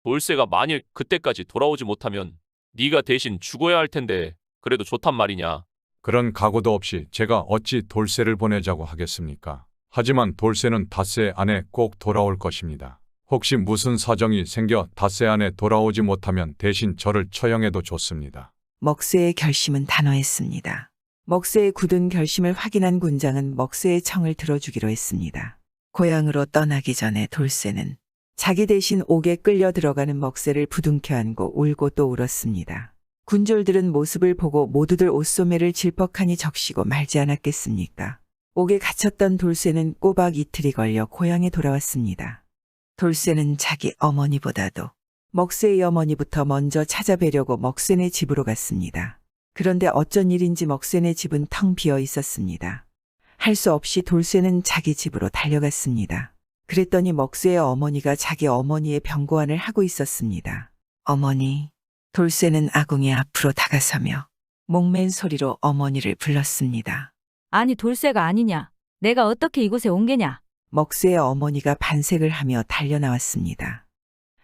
돌쇠가 만일 그때까지 돌아오지 못하면 네가 대신 죽어야 할 텐데 그래도 좋단 말이냐.
그런 각오도 없이 제가 어찌 돌쇠를 보내자고 하겠습니까? 하지만 돌쇠는 닷새 안에 꼭 돌아올 것입니다. 혹시 무슨 사정이 생겨 닷새 안에 돌아오지 못하면 대신 저를 처형해도 좋습니다.
먹새의 결심은 단호했습니다. 먹새의 굳은 결심을 확인한 군장은 먹새의 청을 들어주기로 했습니다. 고향으로 떠나기 전에 돌쇠는 자기 대신 옥에 끌려 들어가는 먹새를 부둥켜 안고 울고 또 울었습니다. 군졸들은 모습을 보고 모두들 옷소매를 질퍽하니 적시고 말지 않았겠습니까? 옥에 갇혔던 돌쇠는 꼬박 이틀이 걸려 고향에 돌아왔습니다. 돌쇠는 자기 어머니보다도 먹새의 어머니부터 먼저 찾아뵈려고 먹새네 집으로 갔습니다. 그런데 어쩐 일인지 먹새네 집은 텅 비어 있었습니다. 할 수 없이 돌쇠는 자기 집으로 달려갔습니다. 그랬더니 먹새의 어머니가 자기 어머니의 병고안을 하고 있었습니다. 어머니, 돌쇠는 아궁이 앞으로 다가서며 목맨 소리로 어머니를 불렀습니다.
아니 돌쇠가 아니냐? 내가 어떻게 이곳에 온 게냐?
먹새의 어머니가 반색을 하며 달려나왔습니다.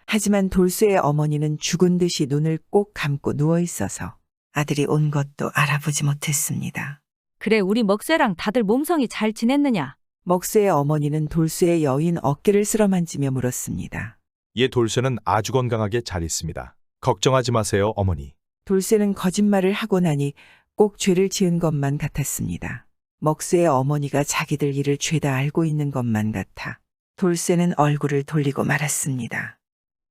하지만 돌쇠의 어머니는 죽은 듯이 눈을 꼭 감고 누워 있어서 아들이 온 것도 알아보지 못했습니다.
그래 우리 먹쇠랑 다들 몸성이 잘 지냈느냐?
먹새의 어머니는 돌쇠의 여인 어깨를 쓸어만지며 물었습니다.
얘 돌쇠는 아주 건강하게 잘 있습니다. 걱정하지 마세요, 어머니.
돌쇠는 거짓말을 하고 나니 꼭 죄를 지은 것만 같았습니다. 먹새의 어머니가 자기들 일을 죄다 알고 있는 것만 같아 돌쇠는 얼굴을 돌리고 말았습니다.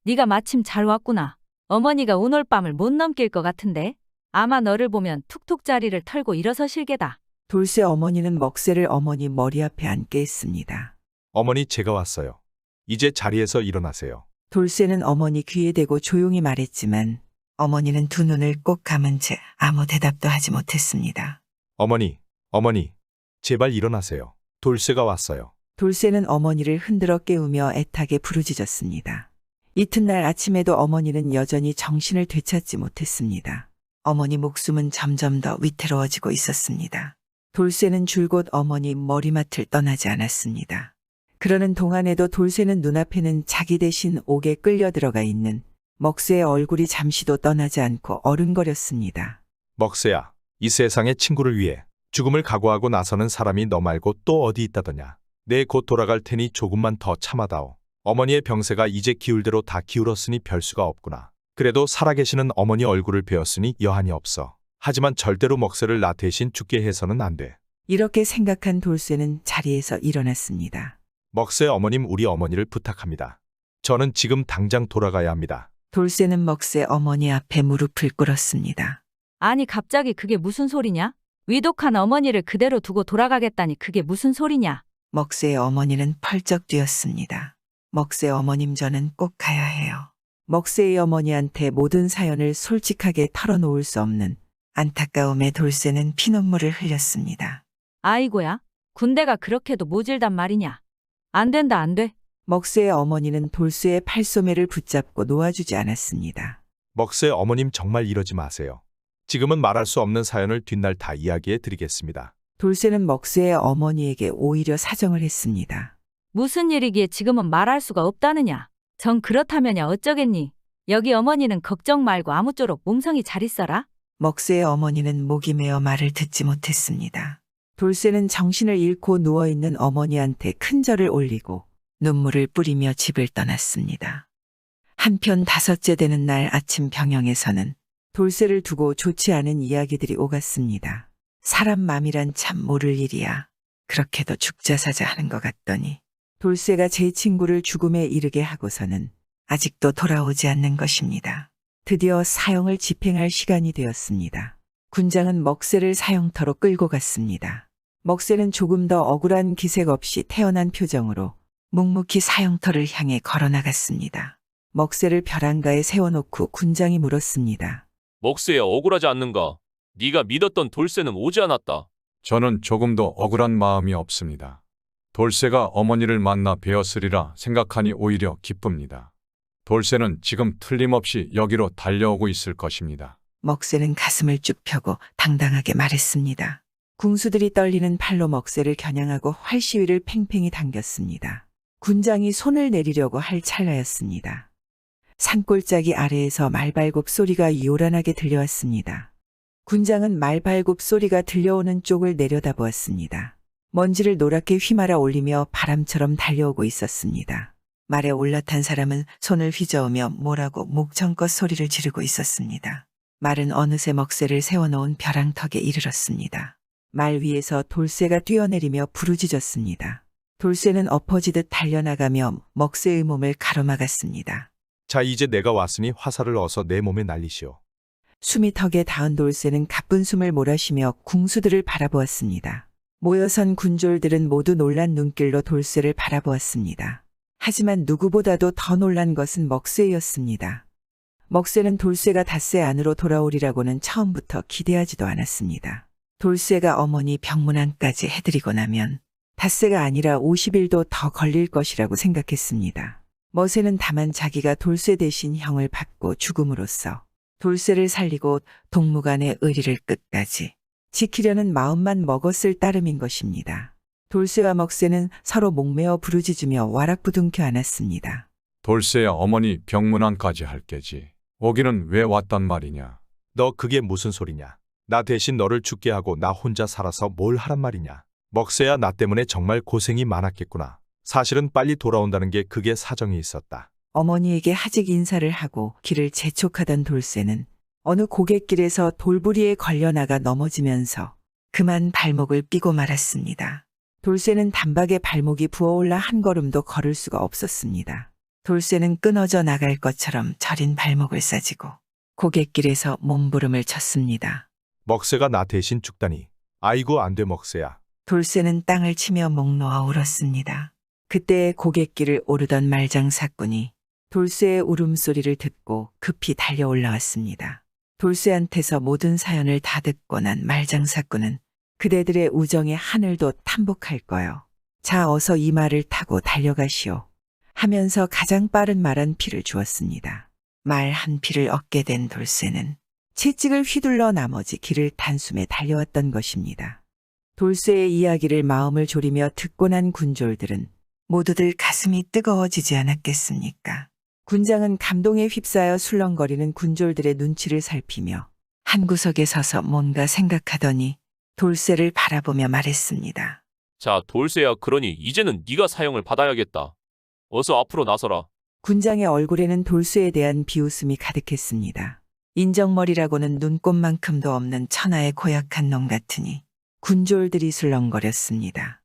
네가 마침 잘 왔구나. 어머니가 오늘 밤을 못 넘길 것 같은데 아마 너를 보면 툭툭 자리를 털고 일어서실 게다.
돌쇠 어머니는 먹새를 어머니 머리 앞에 앉게 했습니다.
어머니, 제가 왔어요. 이제 자리에서 일어나세요.
돌쇠는 어머니 귀에 대고 조용히 말했지만 어머니는 두 눈을 꼭 감은 채 아무 대답도 하지 못했습니다.
어머니, 제발 일어나세요. 돌쇠가 왔어요.
돌쇠는 어머니를 흔들어 깨우며 애타게 부르짖었습니다. 이튿날 아침에도 어머니는 여전히 정신을 되찾지 못했습니다. 어머니 목숨은 점점 더 위태로워지고 있었습니다. 돌쇠는 줄곧 어머니 머리맡을 떠나지 않았습니다. 그러는 동안에도 돌쇠는 눈앞에는 자기 대신 옥에 끌려 들어가 있는 먹새의 얼굴이 잠시도 떠나지 않고 어른거렸습니다.
먹새야, 이 세상의 친구를 위해 죽음을 각오하고 나서는 사람이 너 말고 또 어디 있다더냐. 내 곧 돌아갈 테니 조금만 더 참아다오. 어머니의 병세가 이제 기울 대로 다 기울었으니 별 수가 없구나. 그래도 살아계시는 어머니 얼굴을 베었으니 여한이 없어. 하지만 절대로 먹새를 나 대신 죽게 해서는 안 돼.
이렇게 생각한 돌쇠는 자리에서 일어났습니다.
먹새 어머님, 우리 어머니를 부탁합니다. 저는 지금 당장 돌아가야 합니다.
돌쇠는 먹새 어머니 앞에 무릎을 꿇었습니다.
아니 갑자기 그게 무슨 소리냐? 위독한 어머니를 그대로 두고 돌아가겠다니 그게 무슨 소리냐?
먹새의 어머니는 펄쩍 뛰었습니다. 먹새 어머님, 저는 꼭 가야 해요. 먹새의 어머니한테 모든 사연을 솔직하게 털어놓을 수 없는 안타까움에 돌쇠는 피눈물을 흘렸습니다.
아이고야, 군대가 그렇게도 모질단 말이냐? 안 된다, 안 돼.
먹새의 어머니는 돌쇠의 팔소매를 붙잡고 놓아주지 않았습니다.
먹새 어머님, 정말 이러지 마세요. 지금은 말할 수 없는 사연을 뒷날 다 이야기해 드리겠습니다.
돌쇠는 먹새의 어머니에게 오히려 사정을 했습니다.
무슨 일이기에 지금은 말할 수가 없다느냐? 정 그렇다면야 어쩌겠니? 여기 어머니는 걱정 말고 아무쪼록 몸성이 잘 있어라.
먹새의 어머니는 목이 메어 말을 듣지 못했습니다. 돌쇠는 정신을 잃고 누워있는 어머니한테 큰 절을 올리고 눈물을 뿌리며 집을 떠났습니다. 한편 5째 되는 날 아침 병영에서는 돌쇠를 두고 좋지 않은 이야기들이 오갔습니다. 사람 맘이란 참 모를 일이야. 그렇게도 죽자사자 하는 것 같더니 돌쇠가 제 친구를 죽음에 이르게 하고서는 아직도 돌아오지 않는 것입니다. 드디어 사형을 집행할 시간이 되었습니다. 군장은 먹새를 사형터로 끌고 갔습니다. 먹새는 조금 더 억울한 기색 없이 태어난 표정으로 묵묵히 사형터를 향해 걸어나갔습니다. 먹새를 벼랑가에 세워놓고 군장이 물었습니다.
먹새야, 억울하지 않는가? 네가 믿었던 돌쇠는 오지 않았다.
저는 조금도 억울한 마음이 없습니다. 돌쇠가 어머니를 만나 뵈었으리라 생각하니 오히려 기쁩니다. 돌쇠는 지금 틀림없이 여기로 달려오고 있을 것입니다.
먹새는 가슴을 쭉 펴고 당당하게 말했습니다. 궁수들이 떨리는 팔로 먹새를 겨냥하고 활시위를 팽팽히 당겼습니다. 군장이 손을 내리려고 할 찰나였습니다. 산골짜기 아래에서 말발굽 소리가 요란하게 들려왔습니다. 군장은 말발굽 소리가 들려오는 쪽을 내려다보았습니다. 먼지를 노랗게 휘말아 올리며 바람처럼 달려오고 있었습니다. 말에 올라탄 사람은 손을 휘저으며 뭐라고 목청껏 소리를 지르고 있었습니다. 말은 어느새 먹새를 세워놓은 벼랑턱에 이르렀습니다. 말 위에서 돌쇠가 뛰어내리며 부르짖었습니다. 돌쇠는 엎어지듯 달려나가며 먹새의 몸을 가로막았습니다.
자, 이제 내가 왔으니 화살을 어서 내 몸에 날리시오.
숨이 턱에 닿은 돌쇠는 가쁜 숨을 몰아쉬며 궁수들을 바라보았습니다. 모여선 군졸들은 모두 놀란 눈길로 돌쇠를 바라보았습니다. 하지만 누구보다도 더 놀란 것은 먹쇠였습니다. 먹쇠는 돌쇠가 닷새 안으로 돌아오리라고는 처음부터 기대하지도 않았습니다. 돌쇠가 어머니 병문안까지 해드리고 나면 닷새가 아니라 50일도 더 걸릴 것이라고 생각했습니다. 머새는 다만 자기가 돌쇠 대신 형을 받고 죽음으로써 돌쇠를 살리고 동무간의 의리를 끝까지 지키려는 마음만 먹었을 따름인 것입니다. 돌쇠와 먹새는 서로 목매어 부르짖으며 와락부둥켜 안았습니다.
돌쇠야, 어머니 병문안까지 할 게지. 오기는 왜 왔단 말이냐?
너 그게 무슨 소리냐? 나 대신 너를 죽게 하고 나 혼자 살아서 뭘 하란 말이냐? 먹새야, 나 때문에 정말 고생이 많았겠구나. 사실은 빨리 돌아온다는 게 그게 사정이 있었다.
어머니에게 하직 인사를 하고 길을 재촉하던 돌쇠는 어느 고갯길에서 돌부리에 걸려나가 넘어지면서 그만 발목을 삐고 말았습니다. 돌쇠는 단박에 발목이 부어올라 한 걸음도 걸을 수가 없었습니다. 돌쇠는 끊어져 나갈 것처럼 저린 발목을 싸지고 고갯길에서 몸부림을 쳤습니다.
먹새가 나 대신 죽다니. 아이고 안 돼 먹새야.
돌쇠는 땅을 치며 목 놓아 울었습니다. 그때 고갯길을 오르던 말장사꾼이 돌쇠의 울음소리를 듣고 급히 달려 올라왔습니다. 돌쇠한테서 모든 사연을 다 듣고 난 말장사꾼은 그대들의 우정의 하늘도 탐복할 거요. 자, 어서 이 말을 타고 달려가시오. 하면서 가장 빠른 말 한 피를 주었습니다. 말 한 피를 얻게 된 돌쇠는 채찍을 휘둘러 나머지 길을 단숨에 달려왔던 것입니다. 돌쇠의 이야기를 마음을 졸이며 듣고 난 군졸들은 모두들 가슴이 뜨거워지지 않았겠습니까? 군장은 감동에 휩싸여 술렁거리는 군졸들의 눈치를 살피며 한 구석에 서서 뭔가 생각하더니 돌쇠를 바라보며 말했습니다.
자, 돌쇠야, 그러니 이제는 네가 사형을 받아야겠다. 어서 앞으로 나서라.
군장의 얼굴에는 돌쇠에 대한 비웃음이 가득했습니다. 인정머리라고는 눈꼽만큼도 없는 천하의 고약한 놈 같으니 군졸들이 술렁거렸습니다.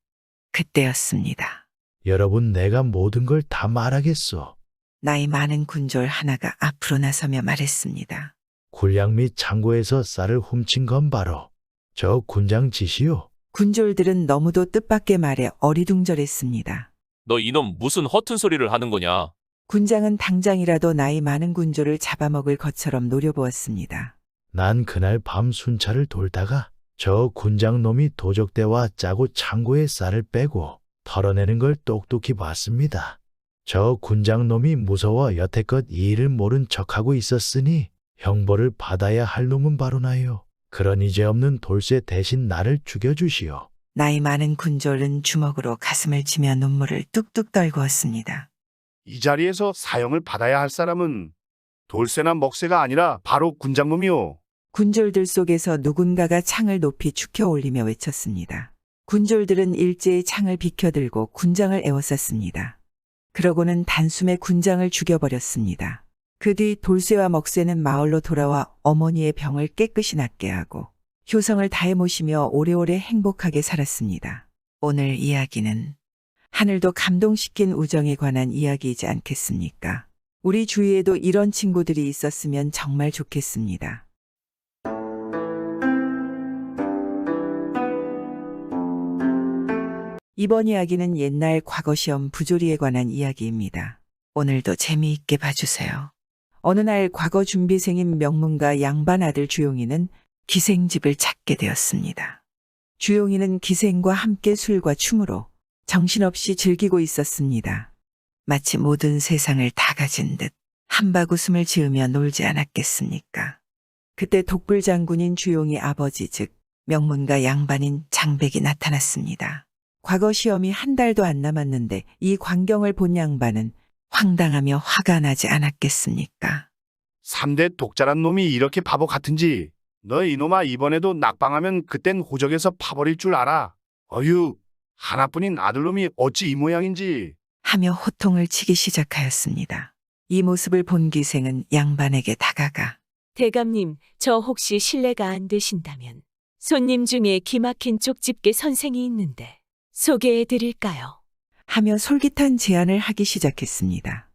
그때였습니다.
여러분, 내가 모든 걸 다 말하겠소.
나이 많은 군졸 하나가 앞으로 나서며 말했습니다.
굴량 및 창고에서 쌀을 훔친 건 바로 저 군장 짓이요.
군졸들은 너무도 뜻밖의 말에 어리둥절했습니다.
너 이놈 무슨 허튼 소리를 하는 거냐?
군장은 당장이라도 나이 많은 군졸을 잡아먹을 것처럼 노려보았습니다.
난 그날 밤 순찰을 돌다가 저 군장 놈이 도적대와 짜고 창고에 쌀을 빼고 털어내는 걸 똑똑히 봤습니다. 저 군장 놈이 무서워 여태껏 이 일을 모른 척하고 있었으니 형벌을 받아야 할 놈은 바로 나요. 그런 이제 없는 돌쇠 대신 나를 죽여주시오.
나이 많은 군졸은 주먹으로 가슴을 치며 눈물을 뚝뚝 떨구었습니다.
이 자리에서 사형을 받아야 할 사람은 돌쇠나 먹새가 아니라 바로 군장놈이요.
군졸들 속에서 누군가가 창을 높이 축혀 올리며 외쳤습니다. 군졸들은 일제히 창을 비켜들고 군장을 에워쌌습니다. 그러고는 단숨에 군장을 죽여버렸습니다. 그 뒤 돌쇠와 먹새는 마을로 돌아와 어머니의 병을 깨끗이 낫게 하고 효성을 다해 모시며 오래오래 행복하게 살았습니다. 오늘 이야기는 하늘도 감동시킨 우정에 관한 이야기이지 않겠습니까? 우리 주위에도 이런 친구들이 있었으면 정말 좋겠습니다. 이번 이야기는 옛날 과거 시험 부조리에 관한 이야기입니다. 오늘도 재미있게 봐주세요. 어느 날 과거 준비생인 명문가 양반 아들 주용이는 기생집을 찾게 되었습니다. 주용이는 기생과 함께 술과 춤으로 정신없이 즐기고 있었습니다. 마치 모든 세상을 다 가진 듯 한바구음을 지으며 놀지 않았겠습니까? 그때 독불 장군인 주용이 아버지 즉 명문가 양반인 장백이 나타났습니다. 과거 시험이 한 달도 안 남았는데 이 광경을 본 양반은 황당하며 화가 나지 않았겠습니까?
3대 독자란 놈이 이렇게 바보 같은지. 너 이놈아, 이번에도 낙방하면 그땐 호적에서 파버릴 줄 알아. 어휴, 하나뿐인 아들놈이 어찌 이 모양인지.
하며 호통을 치기 시작하였습니다. 이 모습을 본 기생은 양반에게 다가가
대감님, 저 혹시 실례가 안 되신다면 손님 중에 기막힌 쪽집게 선생이 있는데 소개해 드릴까요?
하며 솔깃한 제안을 하기 시작했습니다.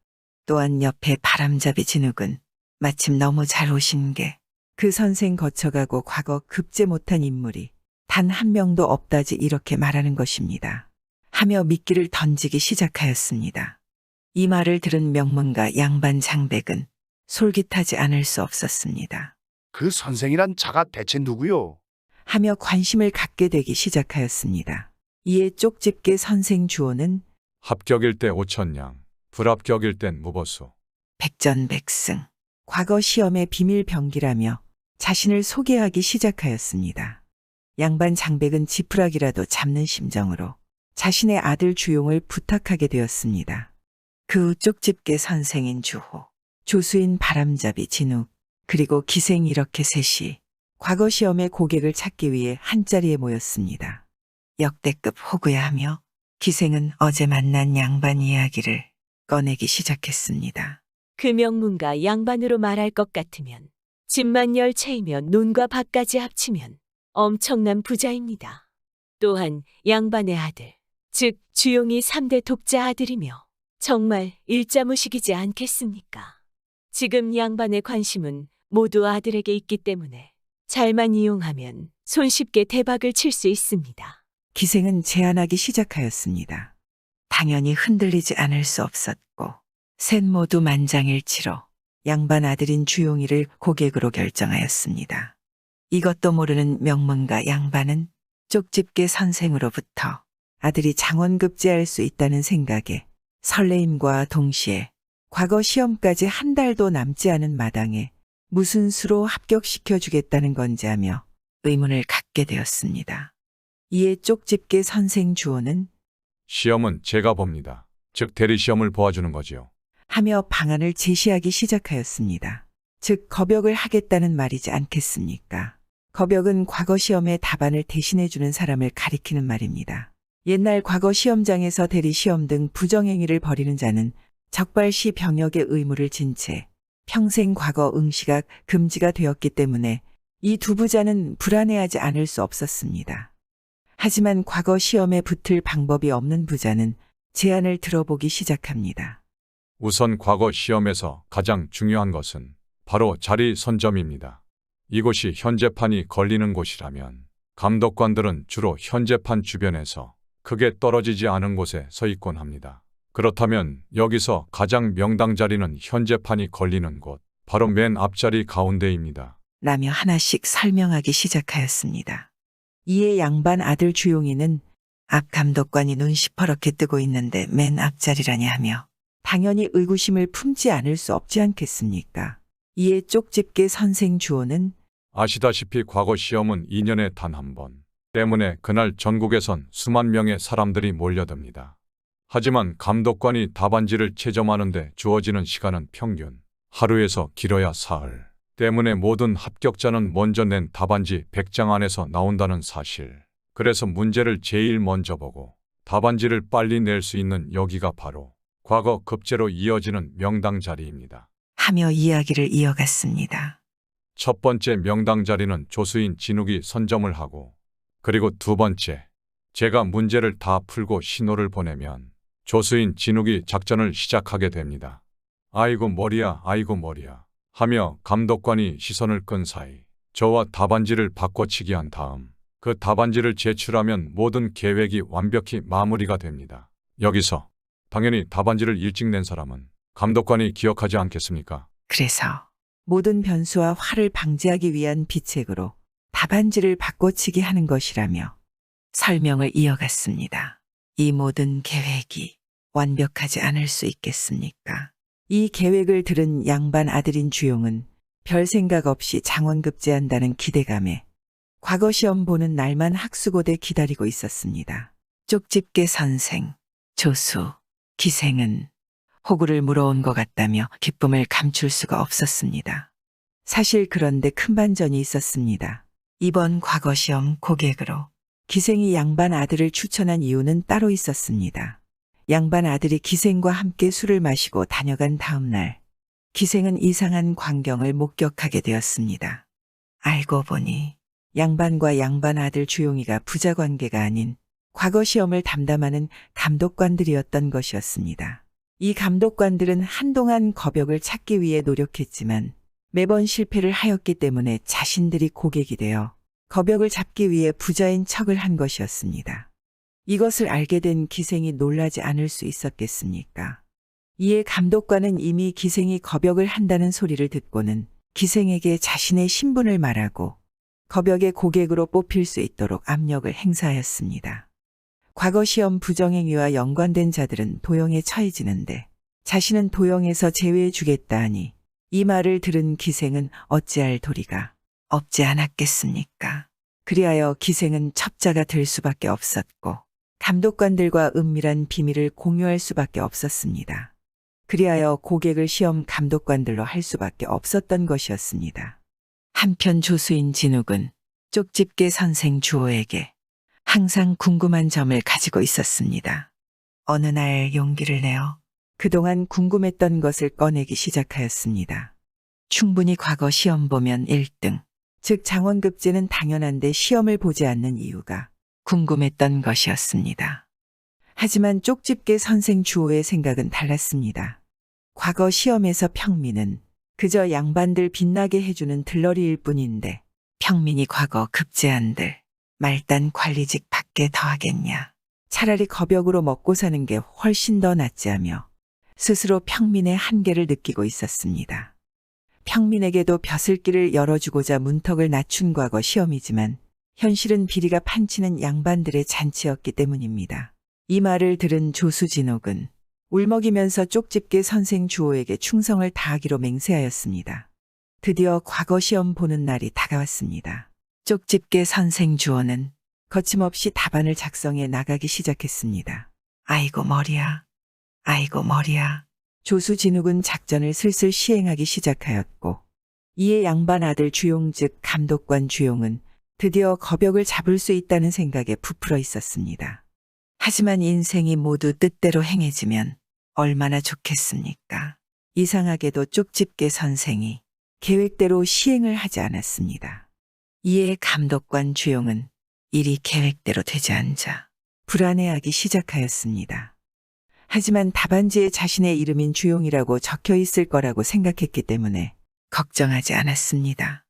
또한 옆에 바람잡이 진욱은 마침 너무 잘 오신 게 그 선생 거쳐가고 과거 급제 못한 인물이 단 한 명도 없다지 이렇게 말하는 것입니다. 하며 미끼를 던지기 시작하였습니다. 이 말을 들은 명문가 양반 장백은 솔깃하지 않을 수 없었습니다.
그 선생이란 자가 대체 누구요?
하며 관심을 갖게 되기 시작하였습니다. 이에 쪽집게 선생 주호는
합격일 때 5천냥, 불합격일 땐 무보수.
백전백승, 과거 시험의 비밀 병기라며 자신을 소개하기 시작하였습니다. 양반 장백은 지푸라기라도 잡는 심정으로 자신의 아들 주용을 부탁하게 되었습니다. 그 후 쪽집게 선생인 주호, 조수인 바람잡이 진욱, 그리고 기생 이렇게 셋이 과거 시험의 고객을 찾기 위해 한자리에 모였습니다. 역대급 호구야 하며 기생은 어제 만난 양반 이야기를 꺼내기 시작했습니다.
그 명문가 양반으로 말할 것 같으면 집만 10채이며 논과 밭까지 합치면 엄청난 부자입니다. 또한 양반의 아들, 즉 주용이 3대 독자 아들이며 정말 일자무식이지 않겠습니까? 지금 양반의 관심은 모두 아들에게 있기 때문에 잘만 이용하면 손쉽게 대박을 칠 수 있습니다.
기생은 제안하기 시작하였습니다. 당연히 흔들리지 않을 수 없었고 셋 모두 만장일치로 양반 아들인 주용이를 고객으로 결정하였습니다. 이것도 모르는 명문가 양반은 쪽집게 선생으로부터 아들이 장원급제할 수 있다는 생각에 설레임과 동시에 과거 시험까지 한 달도 남지 않은 마당에 무슨 수로 합격시켜 주겠다는 건지 하며 의문을 갖게 되었습니다. 이에 쪽집게 선생 주호는
시험은 제가 봅니다. 즉 대리시험을 보아주는 거지요.
하며 방안을 제시하기 시작하였습니다. 즉 겁역을 하겠다는 말이지 않겠습니까? 겁역은 과거 시험의 답안을 대신해주는 사람을 가리키는 말입니다. 옛날 과거 시험장에서 대리시험 등 부정행위를 벌이는 자는 적발시 병역의 의무를 진 채 평생 과거 응시가 금지가 되었기 때문에 이 두 부자는 불안해하지 않을 수 없었습니다. 하지만 과거 시험에 붙을 방법이 없는 부자는 제안을 들어보기 시작합니다.
우선 과거 시험에서 가장 중요한 것은 바로 자리 선점입니다. 이곳이 현재판이 걸리는 곳이라면 감독관들은 주로 현재판 주변에서 크게 떨어지지 않은 곳에 서 있곤 합니다. 그렇다면 여기서 가장 명당 자리는 현재판이 걸리는 곳, 바로 맨 앞자리 가운데입니다.
라며 하나씩 설명하기 시작하였습니다. 이에 양반 아들 주용이는 앞 감독관이 눈 시퍼렇게 뜨고 있는데 맨 앞자리라냐 하며 당연히 의구심을 품지 않을 수 없지 않겠습니까? 이에 쪽집게 선생 주호는
아시다시피 과거 시험은 2년에 단 한 번 때문에 그날 전국에선 수만 명의 사람들이 몰려듭니다. 하지만 감독관이 답안지를 채점하는데 주어지는 시간은 평균 하루에서 길어야 사흘 때문에 모든 합격자는 먼저 낸 답안지 100장 안에서 나온다는 사실. 그래서 문제를 제일 먼저 보고 답안지를 빨리 낼 수 있는 여기가 바로 과거 급제로 이어지는 명당 자리입니다.
하며 이야기를 이어갔습니다.
첫 번째 명당 자리는 조수인 진욱이 선점을 하고, 그리고 두 번째, 제가 문제를 다 풀고 신호를 보내면 조수인 진욱이 작전을 시작하게 됩니다. 아이고 머리야, 아이고 머리야 하며 감독관이 시선을 끈 사이 저와 답안지를 바꿔치기 한 다음 그 답안지를 제출하면 모든 계획이 완벽히 마무리가 됩니다. 여기서 당연히 답안지를 일찍 낸 사람은 감독관이 기억하지 않겠습니까?
그래서 모든 변수와 화를 방지하기 위한 비책으로 답안지를 바꿔치기 하는 것이라며 설명을 이어갔습니다. 이 모든 계획이 완벽하지 않을 수 있겠습니까? 이 계획을 들은 양반 아들인 주용은 별 생각 없이 장원급제한다는 기대감에 과거 시험 보는 날만 학수고대 기다리고 있었습니다. 쪽집게 선생, 조수, 기생은 호구를 물어온 것 같다며 기쁨을 감출 수가 없었습니다. 사실 그런데 큰 반전이 있었습니다. 이번 과거 시험 고객으로 기생이 양반 아들을 추천한 이유는 따로 있었습니다. 양반 아들이 기생과 함께 술을 마시고 다녀간 다음 날, 기생은 이상한 광경을 목격하게 되었습니다. 알고 보니 양반과 양반 아들 주용이가 부자 관계가 아닌 과거 시험을 담당하는 감독관들이었던 것이었습니다. 이 감독관들은 한동안 겁역을 찾기 위해 노력했지만 매번 실패를 하였기 때문에 자신들이 고객이 되어 겁역을 잡기 위해 부자인 척을 한 것이었습니다. 이것을 알게 된 기생이 놀라지 않을 수 있었겠습니까? 이에 감독관은 이미 기생이 겁역을 한다는 소리를 듣고는 기생에게 자신의 신분을 말하고 겁역의 고객으로 뽑힐 수 있도록 압력을 행사하였습니다. 과거 시험 부정행위와 연관된 자들은 도형에 처해지는데 자신은 도형에서 제외해 주겠다 하니 이 말을 들은 기생은 어찌할 도리가 없지 않았겠습니까? 그리하여 기생은 첩자가 될 수밖에 없었고 감독관들과 은밀한 비밀을 공유할 수밖에 없었습니다. 그리하여 고객을 시험 감독관들로 할 수밖에 없었던 것이었습니다. 한편 조수인 진욱은 쪽집게 선생 주호에게 항상 궁금한 점을 가지고 있었습니다. 어느 날 용기를 내어 그동안 궁금했던 것을 꺼내기 시작하였습니다. 충분히 과거 시험 보면 1등, 즉 장원급제는 당연한데 시험을 보지 않는 이유가 궁금했던 것이었습니다. 하지만 쪽집게 선생 주호의 생각은 달랐습니다. 과거 시험에서 평민은 그저 양반들 빛나게 해주는 들러리일 뿐인데 평민이 과거 급제한들 말단 관리직 받게 더하겠냐. 차라리 겁역으로 먹고 사는 게 훨씬 더 낫지 하며 스스로 평민의 한계를 느끼고 있었습니다. 평민에게도 벼슬길을 열어주고자 문턱을 낮춘 과거 시험이지만 현실은 비리가 판치는 양반들의 잔치였기 때문입니다. 이 말을 들은 조수진옥은 울먹이면서 쪽집게 선생 주호에게 충성을 다하기로 맹세하였습니다. 드디어 과거 시험 보는 날이 다가왔습니다. 쪽집게 선생 주호는 거침없이 답안을 작성해 나가기 시작했습니다. 아이고 머리야. 아이고 머리야. 조수진욱은 작전을 슬슬 시행하기 시작하였고 이에 양반 아들 주용 즉 감독관 주용은 드디어 겁역을 잡을 수 있다는 생각에 부풀어 있었습니다. 하지만 인생이 모두 뜻대로 행해지면 얼마나 좋겠습니까? 이상하게도 쪽집게 선생이 계획대로 시행을 하지 않았습니다. 이에 감독관 주용은 일이 계획대로 되지 않자 불안해하기 시작하였습니다. 하지만 답안지에 자신의 이름인 주용이라고 적혀 있을 거라고 생각했기 때문에 걱정하지 않았습니다.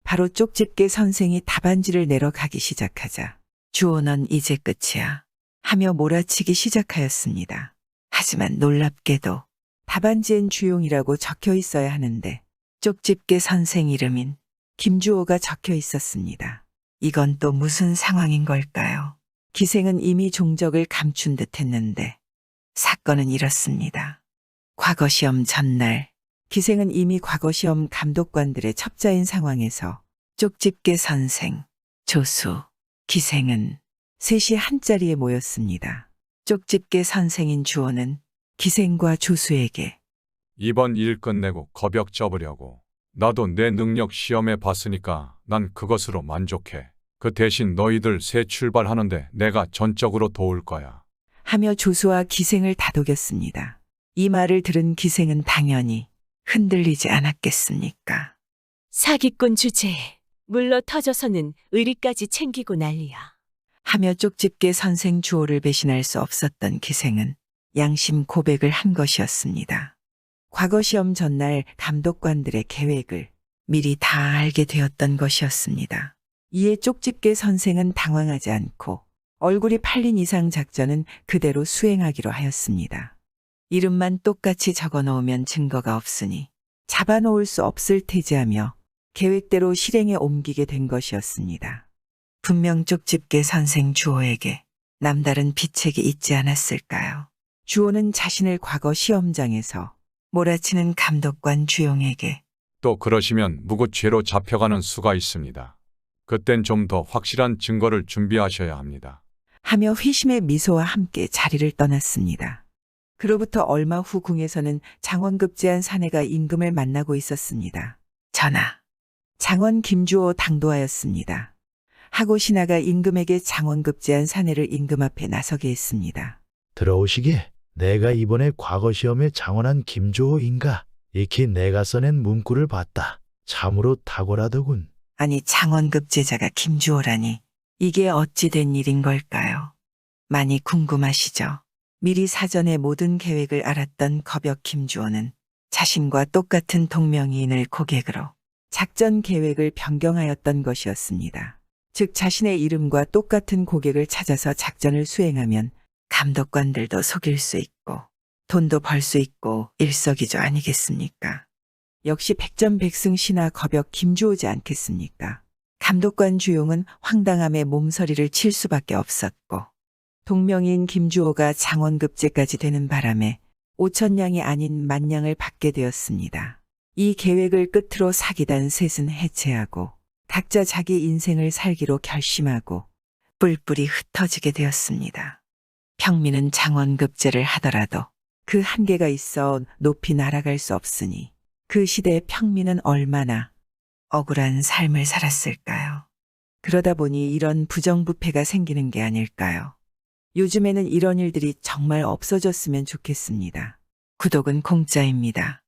바로 쪽집게 선생이 답안지를 내러 가기 시작하자 주호 넌 이제 끝이야 하며 몰아치기 시작하였습니다. 하지만 놀랍게도 답안지엔 주용이라고 적혀 있어야 하는데 쪽집게 선생 이름인 김주호가 적혀 있었습니다. 이건 또 무슨 상황인 걸까요? 기생은 이미 종적을 감춘 듯 했는데 사건은 이렇습니다. 과거 시험 전날 기생은 이미 과거 시험 감독관들의 첩자인 상황에서 쪽집게 선생, 조수, 기생은 셋이 한자리에 모였습니다. 쪽집게 선생인 주호는 기생과 조수에게
이번 일 끝내고 겁역 접으려고. 나도 내 능력 시험해 봤으니까 난 그것으로 만족해. 그 대신 너희들 새 출발하는데 내가 전적으로 도울 거야.
하며 조수와 기생을 다독였습니다. 이 말을 들은 기생은 당연히 흔들리지 않았겠습니까?
사기꾼 주제에 물러 터져서는 의리까지 챙기고 난리야.
하며 쪽집게 선생 주호를 배신할 수 없었던 기생은 양심 고백을 한 것이었습니다. 과거 시험 전날 감독관들의 계획을 미리 다 알게 되었던 것이었습니다. 이에 쪽집게 선생은 당황하지 않고 얼굴이 팔린 이상 작전은 그대로 수행하기로 하였습니다. 이름만 똑같이 적어 놓으면 증거가 없으니 잡아놓을 수 없을 테지하며 계획대로 실행에 옮기게 된 것이었습니다. 분명 쪽집게 선생 주호에게 남다른 비책이 있지 않았을까요? 주호는 자신을 과거 시험장에서 몰아치는 감독관 주용에게
또 그러시면 무고죄로 잡혀가는 수가 있습니다. 그땐 좀 더 확실한 증거를 준비하셔야 합니다.
하며 회심의 미소와 함께 자리를 떠났습니다. 그로부터 얼마 후 궁에서는 장원급제한 사내가 임금을 만나고 있었습니다. 전하, 장원 김주호 당도하였습니다. 하고 신하가 임금에게 장원급제한 사내를 임금 앞에 나서게 했습니다.
들어오시게. 내가 이번에 과거 시험에 장원한 김주호인가? 익히 내가 써낸 문구를 봤다. 참으로 탁월하더군.
아니 장원급제자가 김주호라니 이게 어찌 된 일인 걸까요? 많이 궁금하시죠? 미리 사전에 모든 계획을 알았던 겁역 김주호는
자신과 똑같은 동명이인을 고객으로 작전 계획을 변경하였던 것이었습니다. 즉 자신의 이름과 똑같은 고객을 찾아서 작전을 수행하면 감독관들도 속일 수 있고 돈도 벌 수 있고 일석이조 아니겠습니까? 역시 백전백승 신하 김주호지 않겠습니까? 감독관 주용은 황당함에 몸서리를 칠 수밖에 없었고 동명인 김주호가 장원급제까지 되는 바람에 5천냥이 아닌 10,000냥을 받게 되었습니다. 이 계획을 끝으로 사기단 셋은 해체하고 각자 자기 인생을 살기로 결심하고 뿔뿔이 흩어지게 되었습니다. 평민은 장원급제를 하더라도 그 한계가 있어 높이 날아갈 수 없으니 그 시대의 평민은 얼마나 억울한 삶을 살았을까요? 그러다 보니 이런 부정부패가 생기는 게 아닐까요? 요즘에는 이런 일들이 정말 없어졌으면 좋겠습니다. 구독은 공짜입니다.